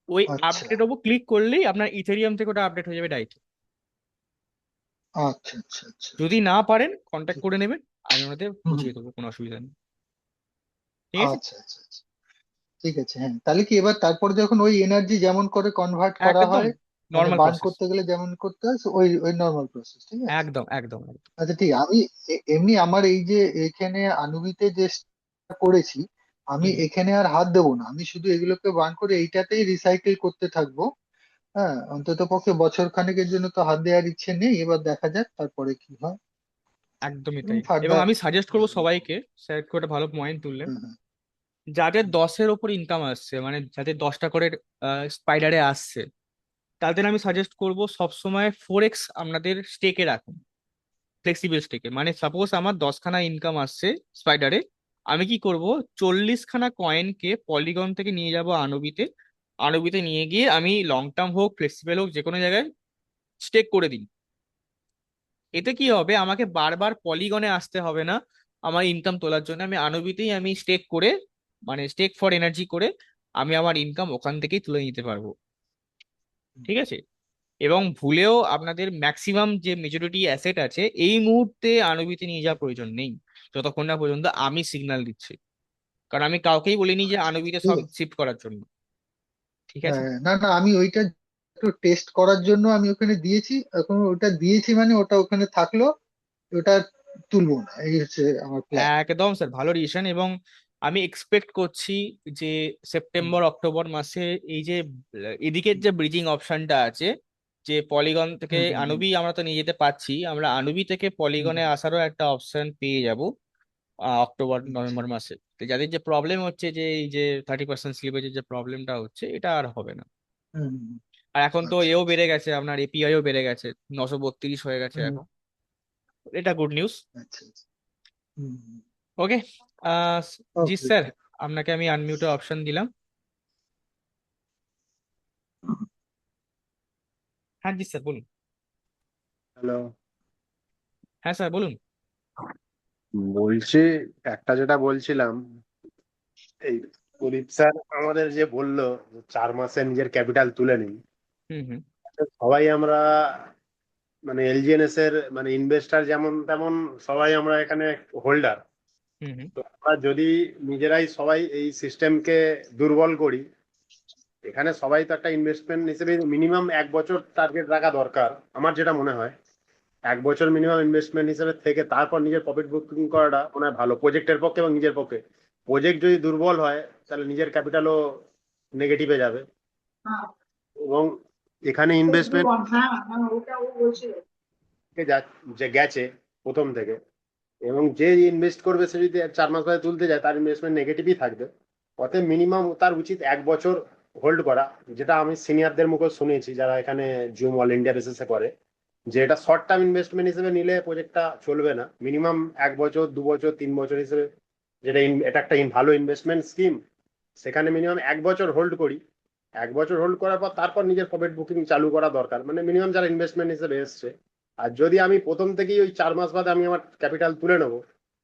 ওই আচ্ছা। আপডেটের ওপর ক্লিক করলেই আপনার ইথেরিয়াম থেকে ওটা আপডেট হয়ে যাবে ডাইরেক্ট। আচ্ছা। আচ্ছা। আচ্ছা। যদি আচ্ছা। না পারেন কন্ট্যাক্ট ঠিক করে আছে। নেবেন, আমি ওনাদের হুম হুম। বুঝিয়ে দেবো, কোনো অসুবিধা নেই। ঠিক আছে। আচ্ছা আচ্ছা আচ্ছা, ঠিক আছে। হ্যাঁ, তাহলে কি এবার তারপরে যখন ওই এনার্জি যেমন করে কনভার্ট করা একদম হয়, মানে নর্মাল বার্ন প্রসেস। করতে গেলে যেমন করতে হয়, ওই ওই নর্মাল প্রসেস, ঠিক আছে। একদম একদম একদম। আচ্ছা ঠিক, আমি এমনি আমার এই যে এখানে আনুবিতে যে করেছি, আমি হুম হুম। এখানে আর হাত দেবো না, আমি শুধু এগুলোকে বার্ন করে এইটাতেই রিসাইকেল করতে থাকবো। হ্যাঁ, অন্তত পক্ষে বছর খানেকের জন্য তো হাত দেওয়ার ইচ্ছে নেই, এবার দেখা যাক তারপরে কি হয় একদমই এবং তাই। এবং ফার্দার। আমি সাজেস্ট করবো সবাইকে, স্যার খুব একটা ভালো পয়েন্ট তুললেন, হুম হুম যাদের 10-এর ওপর ইনকাম আসছে, মানে যাদের 10টা করে স্পাইডারে আসছে, তাদের আমি সাজেস্ট করব সবসময় 4x আপনাদের স্টেকে রাখুন, ফ্লেক্সিবল স্টেকে। মানে সাপোজ আমার 10খানা ইনকাম আসছে স্পাইডারে, আমি কি করব, 40খানা কয়েনকে পলিগন থেকে নিয়ে যাব আনবিতে, আনবিতে নিয়ে গিয়ে আমি লং টার্ম হোক ফ্লেক্সিবল হোক যে কোনো জায়গায় স্টেক করে দিই। এতে কি হবে, আমাকে বারবার পলিগনে আসতে হবে না আমার ইনকাম তোলার জন্য। আমি আনবিতেই আমি স্টেক করে, মানে স্টেক ফর এনার্জি করে আমি আমার ইনকাম ওখান থেকেই তুলে নিতে পারবো। ঠিক আছে। এবং ভুলেও আপনাদের ম্যাক্সিমাম যে মেজরিটি অ্যাসেট আছে এই মুহূর্তে আনবিতে নিয়ে যাওয়ার প্রয়োজন নেই, যতক্ষণ না পর্যন্ত আমি সিগন্যাল দিচ্ছি। কারণ আমি কাউকেই বলিনি যে আনবিতে সব ঠিক। শিফট করার জন্য। ঠিক আছে। হ্যাঁ, না না, আমি ওইটা একটু টেস্ট করার জন্য আমি ওখানে দিয়েছি, এখন ওটা দিয়েছি মানে ওটা ওখানে থাকলো, ওটা তুলবো না, এই হচ্ছে আমার প্ল্যান। একদম স্যার, ভালো ডিসিশন। এবং আমি এক্সপেক্ট করছি যে সেপ্টেম্বর অক্টোবর মাসে এই যে এদিকের যে ব্রিজিং অপশনটা আছে, যে পলিগন থেকে হুম হুম হুম আনুবি আমরা তো নিয়ে যেতে পারছি, আমরা আনুবি থেকে হুম পলিগনে হুম আসারও একটা অপশন পেয়ে যাব অক্টোবর হুম, নভেম্বর মাসে। তো যাদের যে প্রবলেম হচ্ছে, যে এই যে 30% স্লিপেজের যে প্রবলেমটা হচ্ছে, এটা আর হবে না। হুম, হুম, হুম। আর এখন তো আচ্ছা এও আচ্ছা। বেড়ে গেছে, আপনার এপিআইও বেড়ে গেছে, 932 হয়ে গেছে হুম, এখন। এটা গুড নিউজ। আচ্ছা আচ্ছা। হুম হুম। ওকে। আহ জি ওকে স্যার, ওকে। আপনাকে আমি আনমিউটে অপশন দিলাম। হ্যাঁ জি স্যার বলুন। হ্যালো। হ্যাঁ স্যার বলুন। বলছি, একটা যেটা বলছিলাম, এই প্রদীপ স্যার আমাদের যে বললো যে 4 মাসে নিজের ক্যাপিটাল তুলে নিন, হুম হুম সবাই আমরা মানে এলজিএনএস এর মানে ইনভেস্টার যেমন তেমন সবাই আমরা এখানে হোল্ডার। হুম হুম তো আমরা যদি নিজেরাই সবাই এই সিস্টেমকে দুর্বল করি, এখানে সবাই তো একটা ইনভেস্টমেন্ট হিসেবে মিনিমাম 1 বছর টার্গেট রাখা দরকার। আমার যেটা মনে হয় 1 বছর মিনিমাম ইনভেস্টমেন্ট হিসেবে থেকে তারপর নিজের প্রফিট বুকিং করাটা মনে হয় ভালো প্রজেক্টের পক্ষে এবং নিজের পক্ষে। প্রজেক্ট যদি দুর্বল হয় তাহলে নিজের ক্যাপিটালও নেগেটিভে যাবে। এবং এখানে ইনভেস্টমেন্ট যে গেছে প্রথম থেকে, এবং যে ইনভেস্ট করবে সে যদি 4 মাস বাদে তুলতে যায় তার ইনভেস্টমেন্ট নেগেটিভই থাকবে। অতএব মিনিমাম তার উচিত 1 বছর হোল্ড করা, যেটা আমি সিনিয়রদের মুখে শুনেছি যারা এখানে জুম অল ইন্ডিয়া বেসিসে করে, যে এটা শর্ট টার্ম ইনভেস্টমেন্ট হিসেবে নিলে প্রজেক্টটা চলবে না। মিনিমাম 1 বছর 2 বছর 3 বছর হিসেবে, যেটা এটা একটা ভালো ইনভেস্টমেন্ট স্কিম, সেখানে মিনিমাম 1 বছর হোল্ড করি। 1 বছর হোল্ড করার পর তারপর নিজের প্রফিট বুকিং চালু করা দরকার, মানে মিনিমাম যারা ইনভেস্টমেন্ট হিসেবে এসছে। আর যদি আমি প্রথম থেকেই ওই 4 মাস বাদে আমি আমার ক্যাপিটাল তুলে নেবো,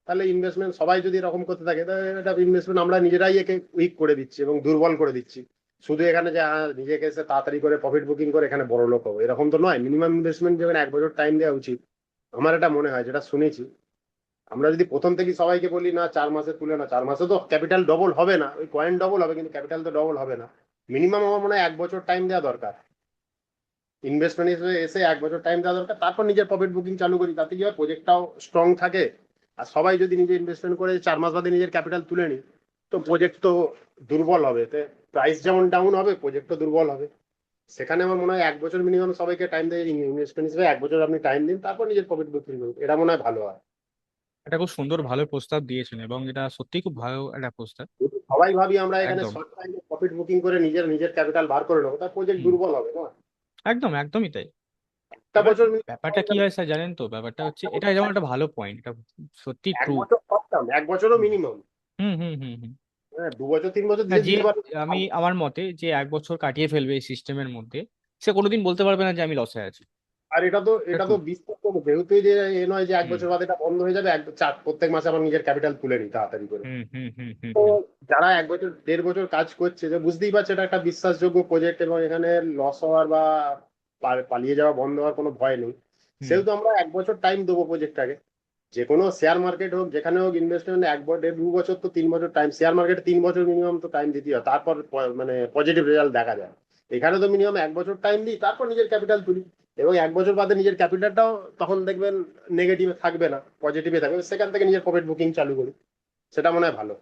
তাহলে ইনভেস্টমেন্ট সবাই যদি এরকম করতে থাকে তাহলে এটা ইনভেস্টমেন্ট আমরা নিজেরাই একে উইক করে দিচ্ছি এবং দুর্বল করে দিচ্ছি। শুধু এখানে যে নিজেকে এসে তাড়াতাড়ি করে প্রফিট বুকিং করে এখানে বড় লোক হবো এরকম তো নয়। মিনিমাম ইনভেস্টমেন্ট যেখানে 1 বছর টাইম দেওয়া উচিত, আমার এটা মনে হয় যেটা শুনেছি। আমরা যদি প্রথম থেকেই সবাইকে বলি না 4 মাসে তুলে না, 4 মাসে তো ক্যাপিটাল ডবল হবে না, ওই কয়েন ডবল হবে কিন্তু ক্যাপিটাল তো ডবল হবে না। মিনিমাম আমার মনে হয় 1 বছর টাইম দেওয়া দরকার। ইনভেস্টমেন্ট হিসেবে এসে 1 বছর টাইম দেওয়া দরকার, তারপর নিজের প্রফিট বুকিং চালু করি, তাতে কি হয় প্রজেক্টটাও স্ট্রং থাকে। আর সবাই যদি নিজে ইনভেস্টমেন্ট করে 4 মাস বাদে নিজের ক্যাপিটাল তুলে নি, তো প্রজেক্ট তো দুর্বল হবে, প্রাইস যেমন ডাউন হবে প্রজেক্টও দুর্বল হবে। সেখানে আমার মনে হয় 1 বছর মিনিমাম সবাইকে টাইম দেয়, ইনভেস্টমেন্ট হিসেবে 1 বছর আপনি টাইম দিন, তারপর নিজের প্রফিট বুকিং করুন, এটা মনে হয় ভালো হয়। এটা খুব সুন্দর ভালো প্রস্তাব দিয়েছেন, এবং এটা সত্যিই খুব ভালো একটা প্রস্তাব। যদি সবাই ভাবি আমরা এখানে একদম। শর্ট টাইমে প্রফিট বুকিং করে নিজের নিজের ক্যাপিটাল বার করে নেবো, তার প্রজেক্ট হুম। দুর্বল হবে না। একদম একদমই তাই। একটা এবার বছর ব্যাপারটা কি হয় স্যার জানেন তো, ব্যাপারটা হচ্ছে এটা যেমন একটা ভালো পয়েন্ট, এটা সত্যি এক ট্রু। বছর শর্ট টার্ম, 1 বছরও মিনিমাম। হুম হুম হুম হুম। হ্যাঁ, 2 বছর 3 বছর না ধীরে যে, দিতে পারবে। আমি আমার মতে যে 1 বছর কাটিয়ে ফেলবে এই সিস্টেমের মধ্যে, সে কোনোদিন বলতে পারবে না যে আমি লসে আছি। আর এটা তো এটা এটা ট্রু। তো বিশ্বাস করবো, যেহেতু যে এ নয় যে এক হুম বছর বাদে এটা বন্ধ হয়ে যাবে, প্রত্যেক মাসে আমার নিজের ক্যাপিটাল তুলে নিই তাড়াতাড়ি করে। হুম হুম হুম হুম তো হুম যারা 1 বছর 1.5 বছর কাজ করছে, যে বুঝতেই পারছে এটা একটা বিশ্বাসযোগ্য প্রজেক্ট এবং এখানে লস হওয়ার বা পালিয়ে যাওয়া বন্ধ হওয়ার কোনো ভয় নেই, হুম সেহেতু আমরা 1 বছর টাইম দেবো প্রজেক্টটাকে। যে কোনো শেয়ার মার্কেট হোক, যেখানে হোক, ইনভেস্টমেন্ট 1 বছর 2 বছর তো 3 বছর টাইম, শেয়ার মার্কেটে 3 বছর মিনিমাম তো টাইম দিতেই হয়, তারপর মানে পজিটিভ রেজাল্ট দেখা যায়। এখানে তো মিনিমাম 1 বছর টাইম দিই, তারপর নিজের ক্যাপিটাল তুলি, এবং 1 বছর বাদে নিজের ক্যাপিটালটাও তখন দেখবেন নেগেটিভে থাকবে না, পজিটিভে থাকবে, সেখান থেকে নিজের প্রফিট বুকিং চালু করি। সেটা মনে হয় ভালো।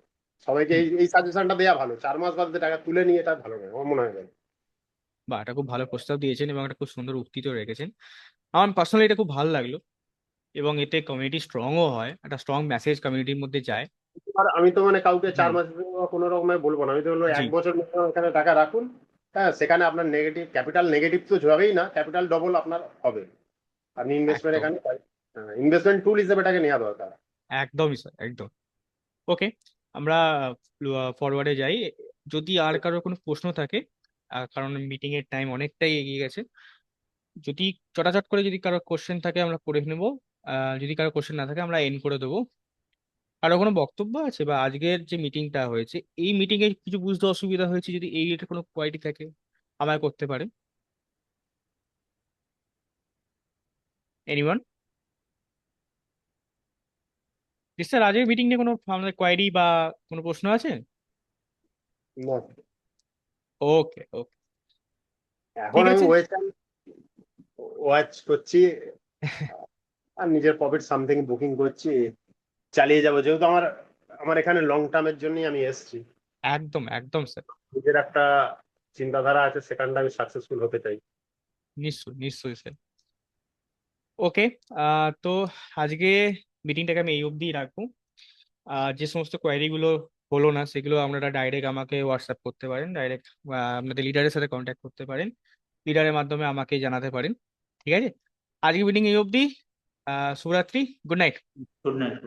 সবাইকে এই এই সাজেশনটা দেওয়া ভালো, 4 মাস বাদে টাকা তুলে নিয়ে, এটা ভালো নয় আমার মনে হয়। বা এটা খুব ভালো প্রস্তাব দিয়েছেন এবং একটা খুব সুন্দর উক্তিও রেখেছেন। আমার পার্সোনালি এটা খুব ভালো লাগলো এবং এতে কমিউনিটি স্ট্রংও হয়, একটা স্ট্রং মেসেজ কমিউনিটির মধ্যে যায়। আর আমি তো মানে কাউকে হুম। 4 মাসের জন্য কোনো রকমে বলবো না, আমি তো বলবো জি। 1 বছর minimum এখানে টাকা রাখুন। হ্যাঁ, সেখানে আপনার নেগেটিভ ক্যাপিটাল নেগেটিভ তো যাবেই না, ক্যাপিটাল ডবল আপনার হবে। আপনি ইনভেস্টমেন্ট একদম এখানে ইনভেস্টমেন্ট টুল হিসেবে এটাকে নেওয়া দরকার। একদমই স্যার, একদম। ওকে, আমরা ফরওয়ার্ডে যাই। যদি আর কারো কোনো প্রশ্ন থাকে, কারণ মিটিং এর টাইম অনেকটাই এগিয়ে গেছে, যদি চটাচট করে যদি কারো কোশ্চেন থাকে আমরা পড়ে নেবো। যদি কারো কোশ্চেন না থাকে আমরা এন্ড করে দেবো। কারো কোনো বক্তব্য আছে, বা আজকের যে মিটিংটা হয়েছে এই মিটিং এ কিছু বুঝতে অসুবিধা হয়েছে, যদি এই রিলেটেড কোনো কোয়ারি থাকে আমায় করতে পারে। এনিওয়ান? স্যার আজকের মিটিং নিয়ে কোনো আমাদের কোয়ারি বা কোনো প্রশ্ন আছে? না, ওকে ওকে, এখন ঠিক আমি আছে। ওয়াচ করছি আর নিজের প্রফিট সামথিং বুকিং করছি, চালিয়ে যাবো, যেহেতু আমার আমার এখানে লং টার্মের জন্যই আমি এসেছি। একদম একদম স্যার, নিজের একটা চিন্তাধারা আছে, সেখানটা আমি সাকসেসফুল হতে চাই। নিশ্চয়ই নিশ্চয়ই স্যার। ওকে, তো আজকে মিটিংটাকে আমি এই অবধি রাখবো। যে সমস্ত কোয়ারি গুলো হলো না সেগুলো আপনারা ডাইরেক্ট আমাকে হোয়াটসঅ্যাপ করতে পারেন, ডাইরেক্ট আপনাদের লিডারের সাথে কন্ট্যাক্ট করতে পারেন, লিডারের মাধ্যমে আমাকে জানাতে পারেন। ঠিক আছে, আজকে মিটিং এই অবধি। শুভরাত্রি, গুড নাইট। Good night.